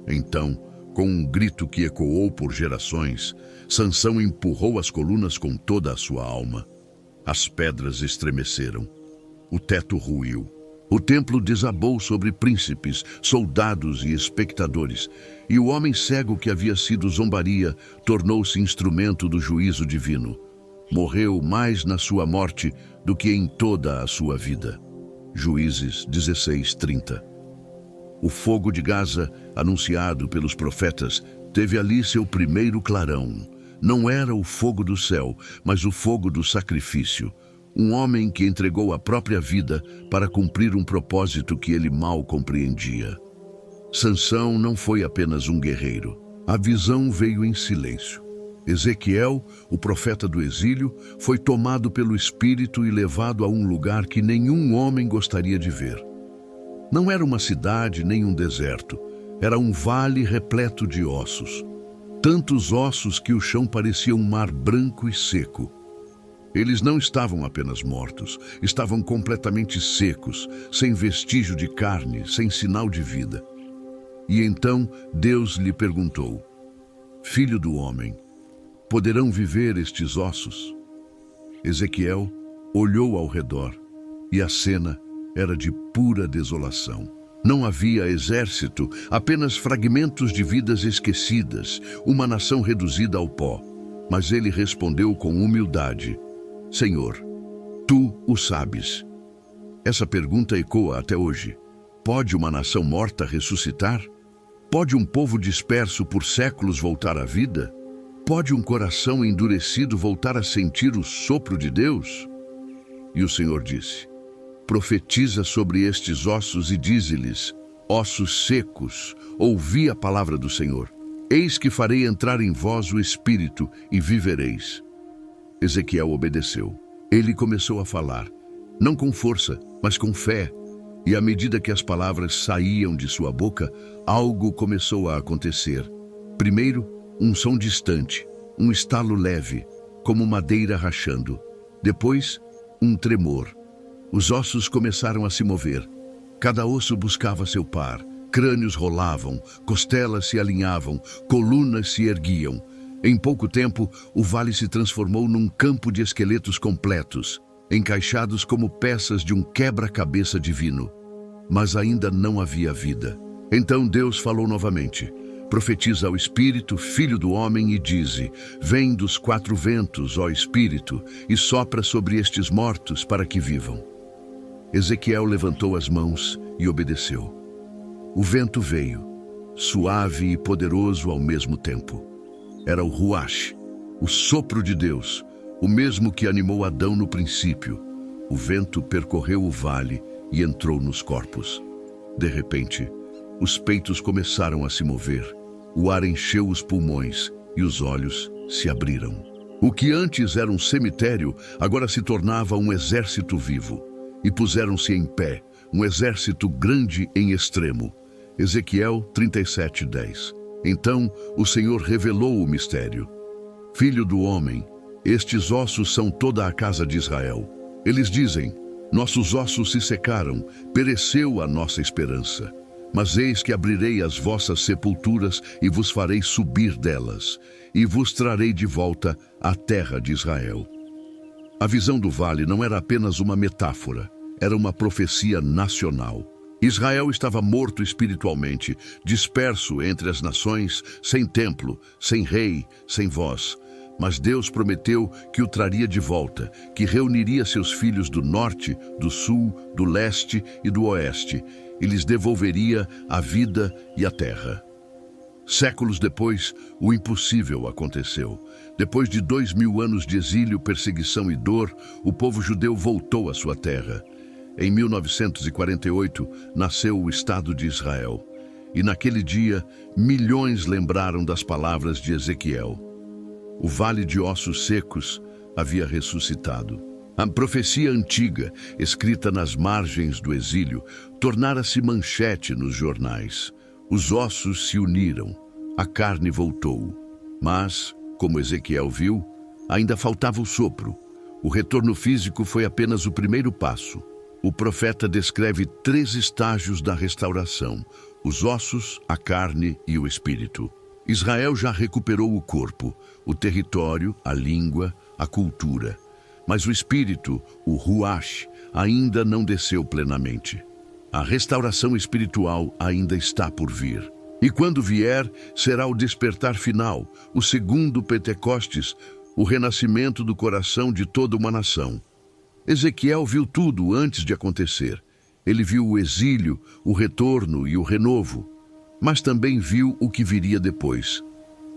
Então, com um grito que ecoou por gerações, Sansão empurrou as colunas com toda a sua alma. As pedras estremeceram. O teto ruiu. O templo desabou sobre príncipes, soldados e espectadores, e o homem cego que havia sido zombaria tornou-se instrumento do juízo divino. Morreu mais na sua morte do que em toda a sua vida. Juízes 16:30. O fogo de Gaza, anunciado pelos profetas, teve ali seu primeiro clarão. Não era o fogo do céu, mas o fogo do sacrifício. Um homem que entregou a própria vida para cumprir um propósito que ele mal compreendia. Sansão não foi apenas um guerreiro. A visão veio em silêncio. Ezequiel, o profeta do exílio, foi tomado pelo Espírito e levado a um lugar que nenhum homem gostaria de ver. Não era uma cidade nem um deserto. Era um vale repleto de ossos. Tantos ossos que o chão parecia um mar branco e seco. Eles não estavam apenas mortos, estavam completamente secos, sem vestígio de carne, sem sinal de vida. E então Deus lhe perguntou: Filho do homem, poderão viver estes ossos? Ezequiel olhou ao redor e a cena era de pura desolação. Não havia exército, apenas fragmentos de vidas esquecidas, uma nação reduzida ao pó. Mas ele respondeu com humildade: Senhor, tu o sabes. Essa pergunta ecoa até hoje. Pode uma nação morta ressuscitar? Pode um povo disperso por séculos voltar à vida? Pode um coração endurecido voltar a sentir o sopro de Deus? E o Senhor disse: Profetiza sobre estes ossos e dize-lhes: Ossos secos, ouvi a palavra do Senhor. Eis que farei entrar em vós o Espírito e vivereis. Ezequiel obedeceu. Ele começou a falar, não com força, mas com fé. E à medida que as palavras saíam de sua boca, algo começou a acontecer. Primeiro, um som distante, um estalo leve, como madeira rachando. Depois, um tremor. Os ossos começaram a se mover. Cada osso buscava seu par. Crânios rolavam, costelas se alinhavam, colunas se erguiam. Em pouco tempo, o vale se transformou num campo de esqueletos completos, encaixados como peças de um quebra-cabeça divino. Mas ainda não havia vida. Então Deus falou novamente: Profetiza ao Espírito, filho do homem, e dize: Vem dos quatro ventos, ó Espírito, e sopra sobre estes mortos para que vivam. Ezequiel levantou as mãos e obedeceu. O vento veio, suave e poderoso ao mesmo tempo. Era o Ruach, o sopro de Deus, o mesmo que animou Adão no princípio. O vento percorreu o vale e entrou nos corpos. De repente, os peitos começaram a se mover, o ar encheu os pulmões e os olhos se abriram. O que antes era um cemitério, agora se tornava um exército vivo. E puseram-se em pé, um exército grande em extremo. Ezequiel 37:10. Então o Senhor revelou o mistério. Filho do homem, estes ossos são toda a casa de Israel. Eles dizem: Nossos ossos se secaram, pereceu a nossa esperança. Mas eis que abrirei as vossas sepulturas e vos farei subir delas, e vos trarei de volta à terra de Israel. A visão do vale não era apenas uma metáfora, era uma profecia nacional. Israel estava morto espiritualmente, disperso entre as nações, sem templo, sem rei, sem voz. Mas Deus prometeu que o traria de volta, que reuniria seus filhos do norte, do sul, do leste e do oeste, e lhes devolveria a vida e a terra. Séculos depois, o impossível aconteceu. Depois de 2000 anos de exílio, perseguição e dor, o povo judeu voltou à sua terra. Em 1948, nasceu o Estado de Israel. E naquele dia, milhões lembraram das palavras de Ezequiel. O vale de ossos secos havia ressuscitado. A profecia antiga, escrita nas margens do exílio, tornara-se manchete nos jornais. Os ossos se uniram, a carne voltou. Mas, como Ezequiel viu, ainda faltava o sopro. O retorno físico foi apenas o primeiro passo. O profeta descreve 3 estágios da restauração: os ossos, a carne e o espírito. Israel já recuperou o corpo, o território, a língua, a cultura. Mas o espírito, o Ruach, ainda não desceu plenamente. A restauração espiritual ainda está por vir. E quando vier, será o despertar final, o segundo Pentecostes, o renascimento do coração de toda uma nação. Ezequiel viu tudo antes de acontecer. Ele viu o exílio, o retorno e o renovo. Mas também viu o que viria depois.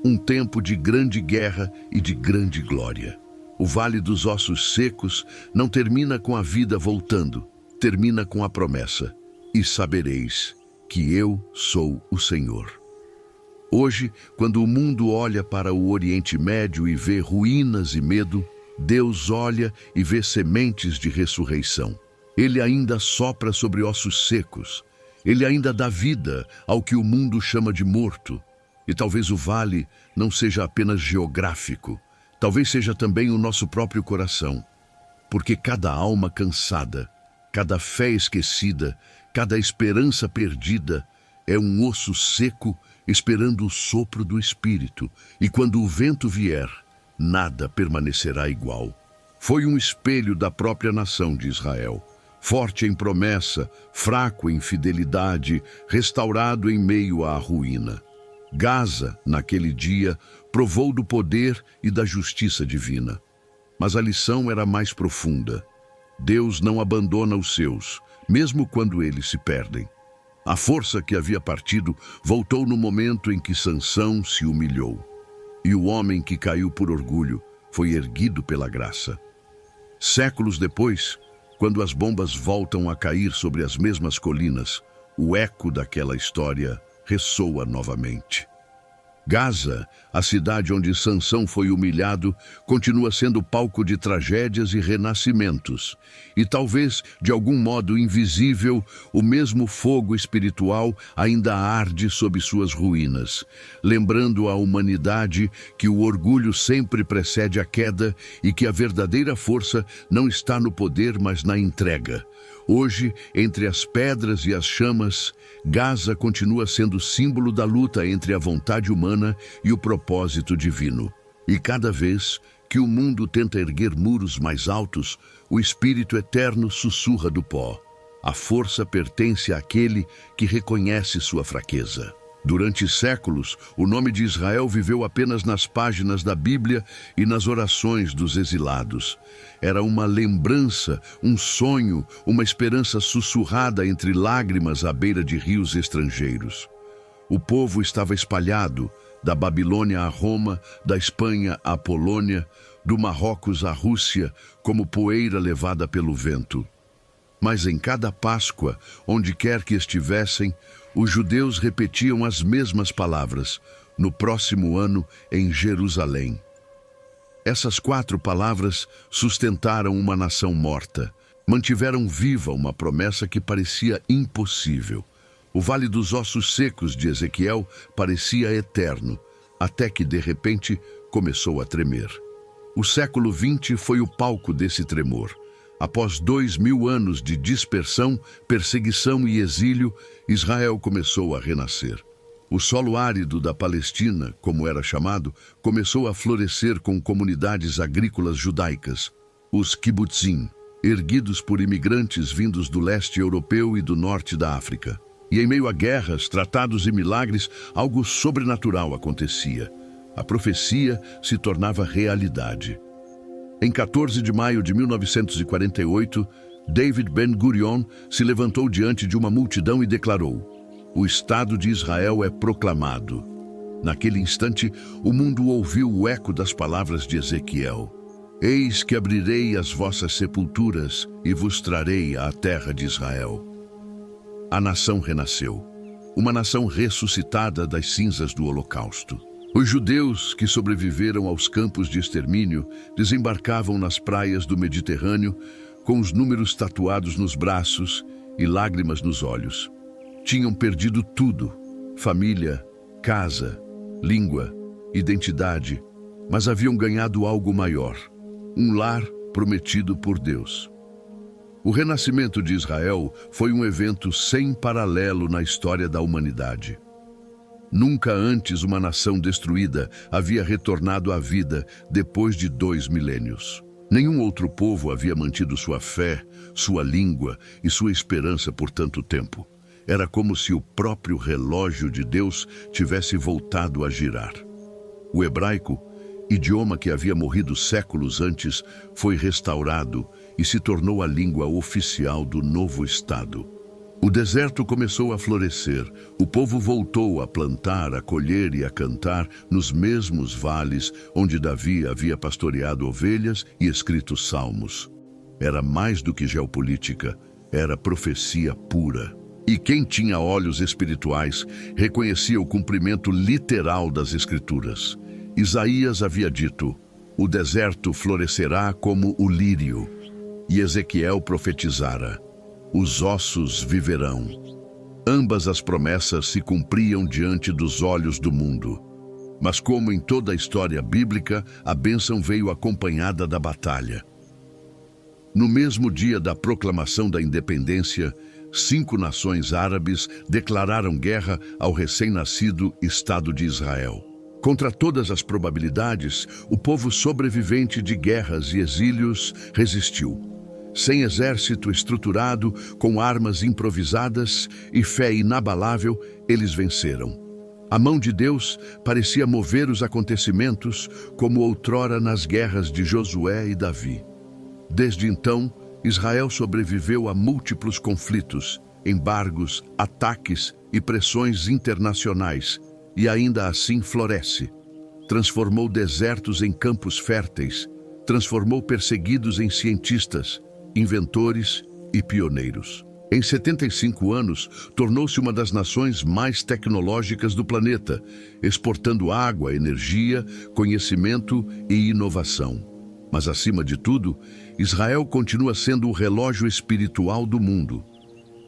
Um tempo de grande guerra e de grande glória. O Vale dos Ossos Secos não termina com a vida voltando, termina com a promessa: e sabereis que eu sou o Senhor. Hoje, quando o mundo olha para o Oriente Médio e vê ruínas e medo, Deus olha e vê sementes de ressurreição. Ele ainda sopra sobre ossos secos. Ele ainda dá vida ao que o mundo chama de morto. E talvez o vale não seja apenas geográfico. Talvez seja também o nosso próprio coração. Porque cada alma cansada, cada fé esquecida, cada esperança perdida é um osso seco esperando o sopro do Espírito. E quando o vento vier, nada permanecerá igual. Foi um espelho da própria nação de Israel. Forte em promessa, fraco em fidelidade, restaurado em meio à ruína. Gaza, naquele dia, provou do poder e da justiça divina. Mas a lição era mais profunda. Deus não abandona os seus, mesmo quando eles se perdem. A força que havia partido voltou no momento em que Sansão se humilhou. E o homem que caiu por orgulho foi erguido pela graça. Séculos depois, quando as bombas voltam a cair sobre as mesmas colinas, o eco daquela história ressoa novamente. Gaza, a cidade onde Sansão foi humilhado, continua sendo palco de tragédias e renascimentos. E talvez, de algum modo invisível, o mesmo fogo espiritual ainda arde sob suas ruínas, lembrando à humanidade que o orgulho sempre precede a queda e que a verdadeira força não está no poder, mas na entrega. Hoje, entre as pedras e as chamas, Gaza continua sendo símbolo da luta entre a vontade humana e o propósito divino. E cada vez que o mundo tenta erguer muros mais altos, o Espírito Eterno sussurra do pó: a força pertence àquele que reconhece sua fraqueza. Durante séculos, o nome de Israel viveu apenas nas páginas da Bíblia e nas orações dos exilados. Era uma lembrança, um sonho, uma esperança sussurrada entre lágrimas à beira de rios estrangeiros. O povo estava espalhado, da Babilônia a Roma, da Espanha à Polônia, do Marrocos à Rússia, como poeira levada pelo vento. Mas em cada Páscoa, onde quer que estivessem, os judeus repetiam as mesmas palavras: no próximo ano, em Jerusalém. Essas 4 palavras sustentaram uma nação morta, mantiveram viva uma promessa que parecia impossível. O Vale dos Ossos Secos de Ezequiel parecia eterno, até que, de repente, começou a tremer. O século XX foi o palco desse tremor. Após 2000 anos de dispersão, perseguição e exílio, Israel começou a renascer. O solo árido da Palestina, como era chamado, começou a florescer com comunidades agrícolas judaicas, os kibbutzim, erguidos por imigrantes vindos do leste europeu e do norte da África. E em meio a guerras, tratados e milagres, algo sobrenatural acontecia. A profecia se tornava realidade. Em 14 de maio de 1948, David Ben-Gurion se levantou diante de uma multidão e declarou: o Estado de Israel é proclamado. Naquele instante, o mundo ouviu o eco das palavras de Ezequiel. Eis que abrirei as vossas sepulturas e vos trarei à terra de Israel. A nação renasceu, uma nação ressuscitada das cinzas do Holocausto. Os judeus que sobreviveram aos campos de extermínio desembarcavam nas praias do Mediterrâneo com os números tatuados nos braços e lágrimas nos olhos. Tinham perdido tudo: família, casa, língua, identidade, mas haviam ganhado algo maior: um lar prometido por Deus. O renascimento de Israel foi um evento sem paralelo na história da humanidade. Nunca antes uma nação destruída havia retornado à vida depois de 2 milênios. Nenhum outro povo havia mantido sua fé, sua língua e sua esperança por tanto tempo. Era como se o próprio relógio de Deus tivesse voltado a girar. O hebraico, idioma que havia morrido séculos antes, foi restaurado e se tornou a língua oficial do novo Estado. O deserto começou a florescer, o povo voltou a plantar, a colher e a cantar nos mesmos vales onde Davi havia pastoreado ovelhas e escrito salmos. Era mais do que geopolítica, era profecia pura. E quem tinha olhos espirituais reconhecia o cumprimento literal das Escrituras. Isaías havia dito: o deserto florescerá como o lírio. E Ezequiel profetizara: os ossos viverão. Ambas as promessas se cumpriam diante dos olhos do mundo. Mas como em toda a história bíblica, a bênção veio acompanhada da batalha. No mesmo dia da proclamação da independência, 5 nações árabes declararam guerra ao recém-nascido Estado de Israel. Contra todas as probabilidades, o povo sobrevivente de guerras e exílios resistiu. Sem exército estruturado, com armas improvisadas e fé inabalável, eles venceram. A mão de Deus parecia mover os acontecimentos como outrora nas guerras de Josué e Davi. Desde então, Israel sobreviveu a múltiplos conflitos, embargos, ataques e pressões internacionais, e ainda assim floresce. Transformou desertos em campos férteis, transformou perseguidos em cientistas, inventores e pioneiros. Em 75 anos, tornou-se uma das nações mais tecnológicas do planeta, exportando água, energia, conhecimento e inovação. Mas, acima de tudo, Israel continua sendo o relógio espiritual do mundo.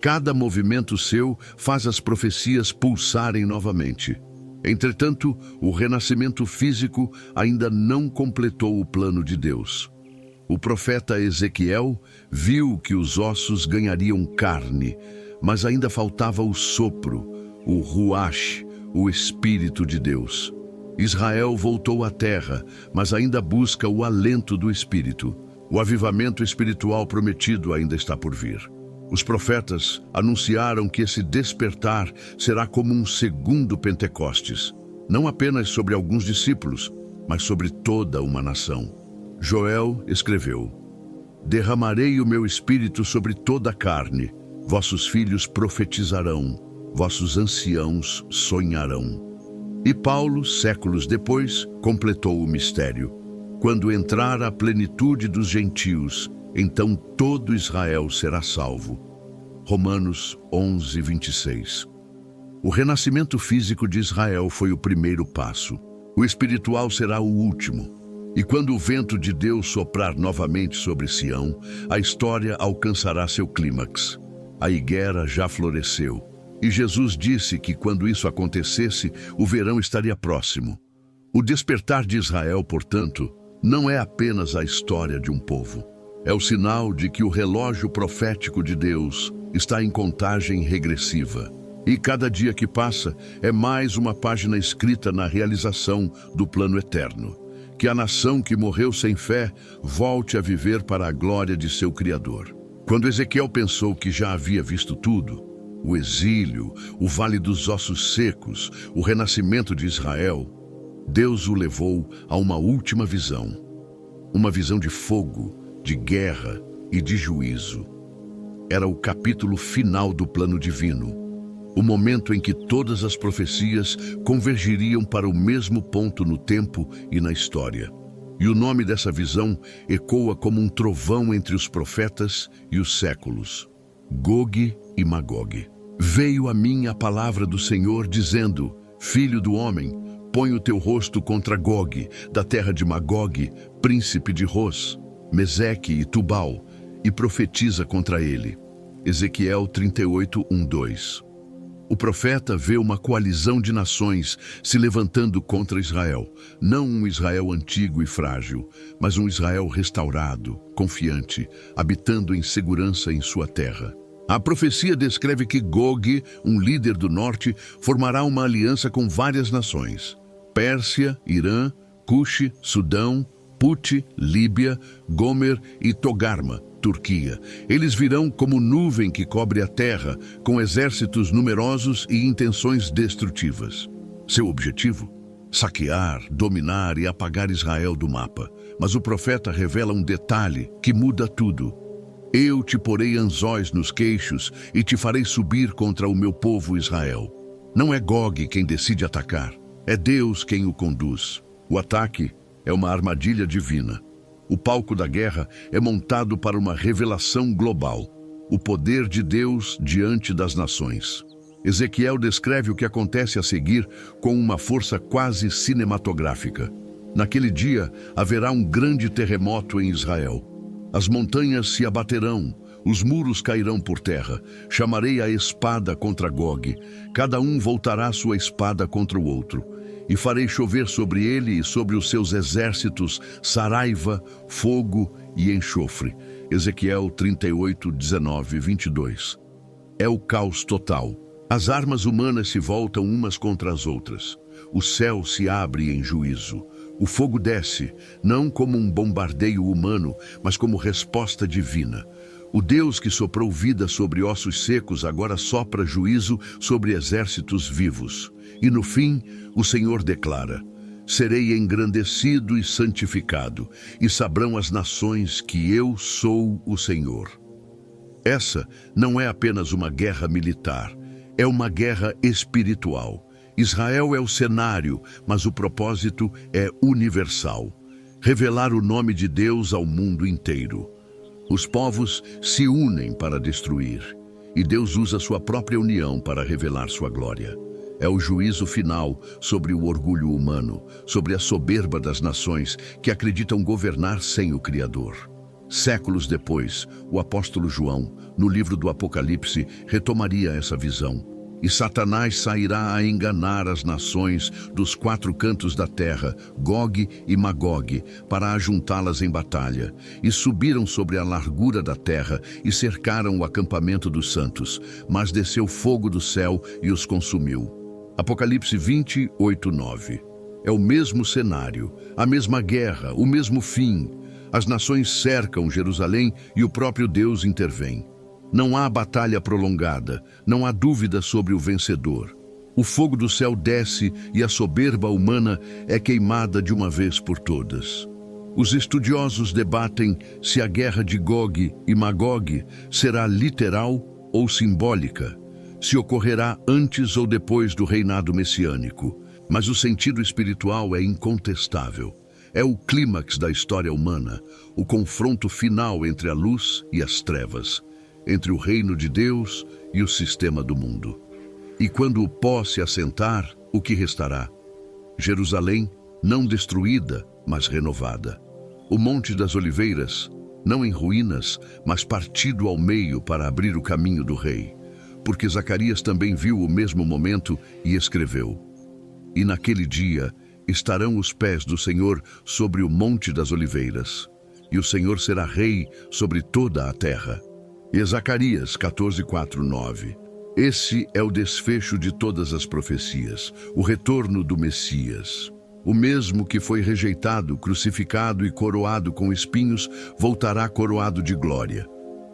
Cada movimento seu faz as profecias pulsarem novamente. Entretanto, o renascimento físico ainda não completou o plano de Deus. O profeta Ezequiel viu que os ossos ganhariam carne, mas ainda faltava o sopro, o ruach, o Espírito de Deus. Israel voltou à terra, mas ainda busca o alento do Espírito. O avivamento espiritual prometido ainda está por vir. Os profetas anunciaram que esse despertar será como um segundo Pentecostes, não apenas sobre alguns discípulos, mas sobre toda uma nação. Joel escreveu: derramarei o meu espírito sobre toda a carne, vossos filhos profetizarão, vossos anciãos sonharão. E Paulo, séculos depois, completou o mistério. Quando entrar a plenitude dos gentios, então todo Israel será salvo. Romanos 11, 26. O renascimento físico de Israel foi o primeiro passo. O espiritual será o último. E quando o vento de Deus soprar novamente sobre Sião, a história alcançará seu clímax. A higuera já floresceu. E Jesus disse que quando isso acontecesse, o verão estaria próximo. O despertar de Israel, portanto, não é apenas a história de um povo. É o sinal de que o relógio profético de Deus está em contagem regressiva. E cada dia que passa é mais uma página escrita na realização do plano eterno. Que a nação que morreu sem fé volte a viver para a glória de seu Criador. Quando Ezequiel pensou que já havia visto tudo, o exílio, o vale dos ossos secos, o renascimento de Israel, Deus o levou a uma última visão. Uma visão de fogo, de guerra e de juízo. Era o capítulo final do plano divino. o momento em que todas as profecias convergiriam para o mesmo ponto no tempo e na história. E o nome dessa visão ecoa como um trovão entre os profetas e os séculos: Gog e Magog. Veio a mim a palavra do Senhor, dizendo: Filho do homem, põe o teu rosto contra Gog, da terra de Magog, príncipe de Ros, Meseque e Tubal, e profetiza contra ele. Ezequiel 38, 1-2. O profeta vê uma coalizão de nações se levantando contra Israel. Não um Israel antigo e frágil, mas um Israel restaurado, confiante, habitando em segurança em sua terra. A profecia descreve que Gog, um líder do norte, formará uma aliança com várias nações: Pérsia, Irã, Cuxi, Sudão, Puti, Líbia, Gomer e Togarma, Turquia. Eles virão como nuvem que cobre a terra, com exércitos numerosos e intenções destrutivas. Seu objetivo? Saquear, dominar e apagar Israel do mapa. Mas o profeta revela um detalhe que muda tudo. Eu te porei anzóis nos queixos e te farei subir contra o meu povo Israel. Não é Gog quem decide atacar, é Deus quem o conduz. O ataque é uma armadilha divina. O palco da guerra é montado para uma revelação global, o poder de Deus diante das nações. Ezequiel descreve o que acontece a seguir com uma força quase cinematográfica. Naquele dia haverá um grande terremoto em Israel. As montanhas se abaterão, os muros cairão por terra. Chamarei a espada contra Gog, cada um voltará sua espada contra o outro. E farei chover sobre ele e sobre os seus exércitos saraiva, fogo e enxofre. Ezequiel 38, 19, 22. É o caos total. As armas humanas se voltam umas contra as outras. O céu se abre em juízo. O fogo desce, não como um bombardeio humano, mas como resposta divina. O Deus que soprou vida sobre ossos secos agora sopra juízo sobre exércitos vivos. E no fim, o Senhor declara: serei engrandecido e santificado, e saberão as nações que eu sou o Senhor. Essa não é apenas uma guerra militar, é uma guerra espiritual. Israel é o cenário, mas o propósito é universal: revelar o nome de Deus ao mundo inteiro. Os povos se unem para destruir, e Deus usa sua própria união para revelar sua glória. É o juízo final sobre o orgulho humano, sobre a soberba das nações que acreditam governar sem o Criador. Séculos depois, o apóstolo João, no livro do Apocalipse, retomaria essa visão. E Satanás sairá a enganar as nações dos quatro cantos da terra, Gog e Magog, para ajuntá-las em batalha. E subiram sobre a largura da terra e cercaram o acampamento dos santos, mas desceu fogo do céu e os consumiu. Apocalipse 20, 8, 9. É o mesmo cenário, a mesma guerra, o mesmo fim. As nações cercam Jerusalém e o próprio Deus intervém. Não há batalha prolongada, não há dúvida sobre o vencedor. O fogo do céu desce e a soberba humana é queimada de uma vez por todas. Os estudiosos debatem se a guerra de Gog e Magog será literal ou simbólica, se ocorrerá antes ou depois do reinado messiânico. Mas o sentido espiritual é incontestável. É o clímax da história humana, o confronto final entre a luz e as trevas, entre o reino de Deus e o sistema do mundo. E quando o pó se assentar, o que restará? Jerusalém, não destruída, mas renovada. O Monte das Oliveiras, não em ruínas, mas partido ao meio para abrir o caminho do rei. Porque Zacarias também viu o mesmo momento e escreveu: e naquele dia estarão os pés do Senhor sobre o Monte das Oliveiras, e o Senhor será rei sobre toda a terra. E Zacarias 14, 4, 9. Esse é o desfecho de todas as profecias, o retorno do Messias. O mesmo que foi rejeitado, crucificado e coroado com espinhos, voltará coroado de glória.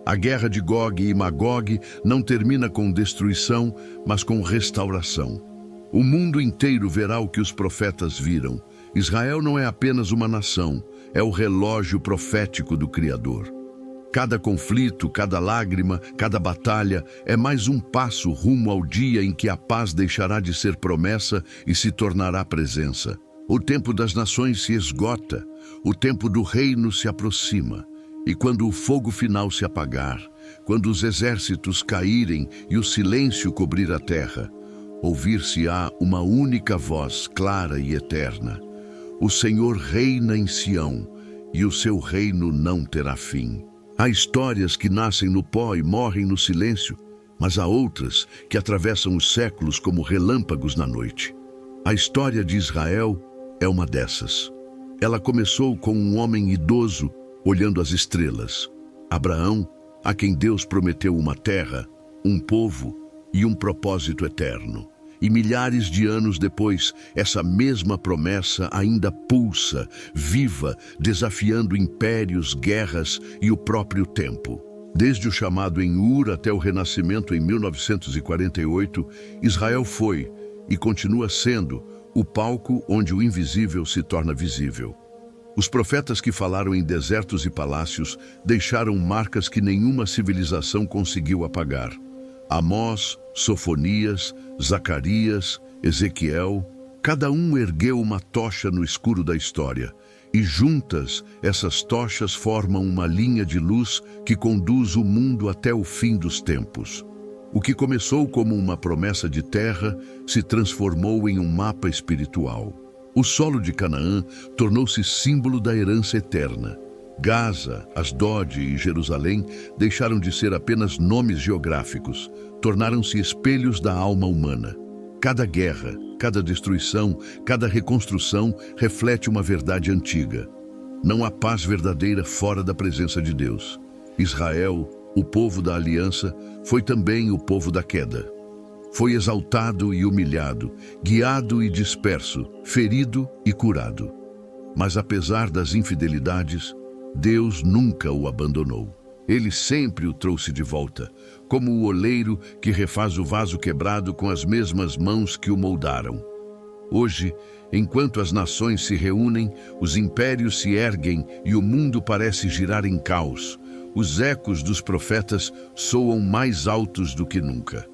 A guerra de Gog e Magog não termina com destruição, mas com restauração. O mundo inteiro verá o que os profetas viram. Israel não é apenas uma nação, é o relógio profético do Criador. Cada conflito, cada lágrima, cada batalha é mais um passo rumo ao dia em que a paz deixará de ser promessa e se tornará presença. O tempo das nações se esgota, o tempo do reino se aproxima. E quando o fogo final se apagar, quando os exércitos caírem e o silêncio cobrir a terra, ouvir-se-á uma única voz clara e eterna. O Senhor reina em Sião, e o seu reino não terá fim. Há histórias que nascem no pó e morrem no silêncio, mas há outras que atravessam os séculos como relâmpagos na noite. A história de Israel é uma dessas. Ela começou com um homem idoso olhando as estrelas. Abraão, a quem Deus prometeu uma terra, um povo e um propósito eterno. E milhares de anos depois, essa mesma promessa ainda pulsa, viva, desafiando impérios, guerras e o próprio tempo. Desde o chamado em Ur até o renascimento em 1948, Israel foi, e continua sendo, o palco onde o invisível se torna visível. Os profetas que falaram em desertos e palácios deixaram marcas que nenhuma civilização conseguiu apagar. Amós, Sofonias, Zacarias, Ezequiel, cada um ergueu uma tocha no escuro da história, e juntas essas tochas formam uma linha de luz que conduz o mundo até o fim dos tempos. O que começou como uma promessa de terra se transformou em um mapa espiritual. O solo de Canaã tornou-se símbolo da herança eterna. Gaza, Asdod e Jerusalém deixaram de ser apenas nomes geográficos, tornaram-se espelhos da alma humana. Cada guerra, cada destruição, cada reconstrução reflete uma verdade antiga. Não há paz verdadeira fora da presença de Deus. Israel, o povo da aliança, foi também o povo da queda. Foi exaltado e humilhado, guiado e disperso, ferido e curado. Mas apesar das infidelidades, Deus nunca o abandonou. Ele sempre o trouxe de volta, como o oleiro que refaz o vaso quebrado com as mesmas mãos que o moldaram. Hoje, enquanto as nações se reúnem, os impérios se erguem e o mundo parece girar em caos, os ecos dos profetas soam mais altos do que nunca.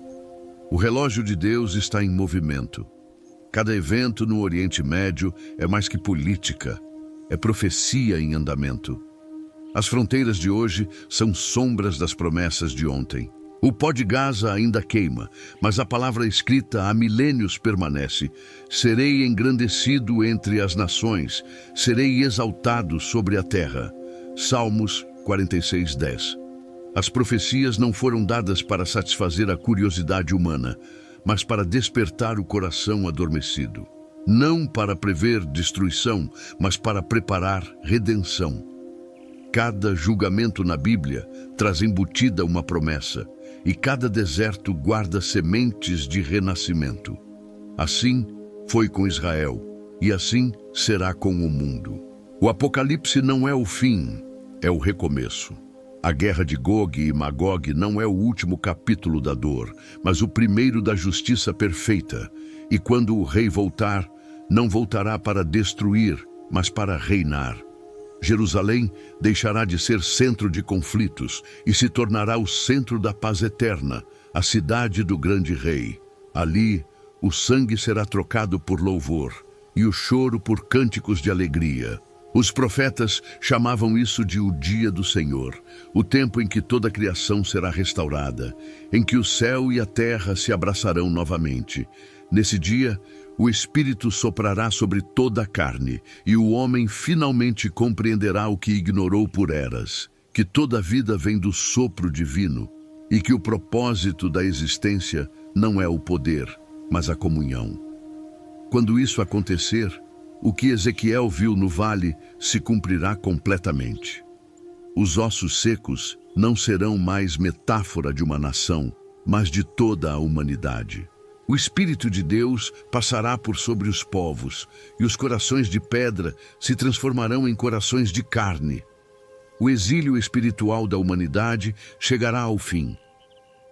O relógio de Deus está em movimento. Cada evento no Oriente Médio é mais que política, é profecia em andamento. As fronteiras de hoje são sombras das promessas de ontem. O pó de Gaza ainda queima, mas a palavra escrita há milênios permanece. Serei engrandecido entre as nações, serei exaltado sobre a terra. Salmos 46:10. As profecias não foram dadas para satisfazer a curiosidade humana, mas para despertar o coração adormecido. Não para prever destruição, mas para preparar redenção. Cada julgamento na Bíblia traz embutida uma promessa, e cada deserto guarda sementes de renascimento. Assim foi com Israel, e assim será com o mundo. O Apocalipse não é o fim, é o recomeço. A guerra de Gog e Magog não é o último capítulo da dor, mas o primeiro da justiça perfeita. E quando o rei voltar, não voltará para destruir, mas para reinar. Jerusalém deixará de ser centro de conflitos e se tornará o centro da paz eterna, a cidade do grande rei. Ali, o sangue será trocado por louvor e o choro por cânticos de alegria. Os profetas chamavam isso de o dia do Senhor, o tempo em que toda a criação será restaurada, em que o céu e a terra se abraçarão novamente. Nesse dia, o Espírito soprará sobre toda a carne, e o homem finalmente compreenderá o que ignorou por eras, que toda a vida vem do sopro divino, e que o propósito da existência não é o poder, mas a comunhão. Quando isso acontecer, o que Ezequiel viu no vale se cumprirá completamente. Os ossos secos não serão mais metáfora de uma nação, mas de toda a humanidade. O Espírito de Deus passará por sobre os povos, e os corações de pedra se transformarão em corações de carne. O exílio espiritual da humanidade chegará ao fim.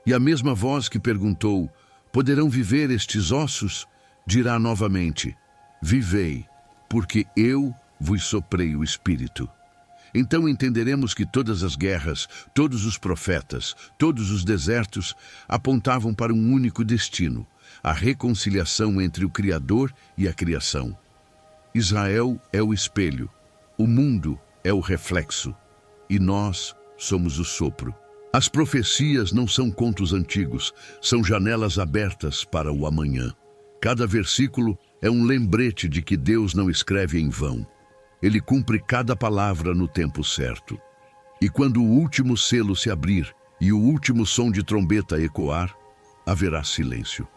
E a mesma voz que perguntou, poderão viver estes ossos? Dirá novamente, vivei, porque eu vos soprei o Espírito. Então entenderemos que todas as guerras, todos os profetas, todos os desertos apontavam para um único destino: a reconciliação entre o Criador e a criação. Israel é o espelho, o mundo é o reflexo, e nós somos o sopro. As profecias não são contos antigos, são janelas abertas para o amanhã. Cada versículo é um lembrete de que Deus não escreve em vão. Ele cumpre cada palavra no tempo certo. E quando o último selo se abrir e o último som de trombeta ecoar, haverá silêncio.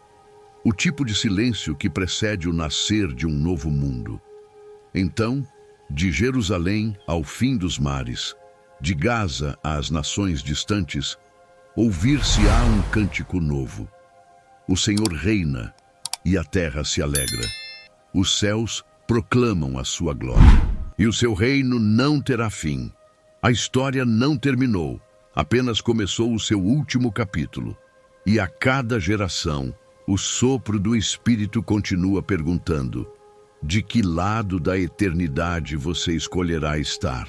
O tipo de silêncio que precede o nascer de um novo mundo. Então, de Jerusalém ao fim dos mares, de Gaza às nações distantes, ouvir-se-á um cântico novo. O Senhor reina e a terra se alegra. Os céus proclamam a sua glória. E o seu reino não terá fim. A história não terminou, apenas começou o seu último capítulo. E a cada geração, o sopro do Espírito continua perguntando: de que lado da eternidade você escolherá estar?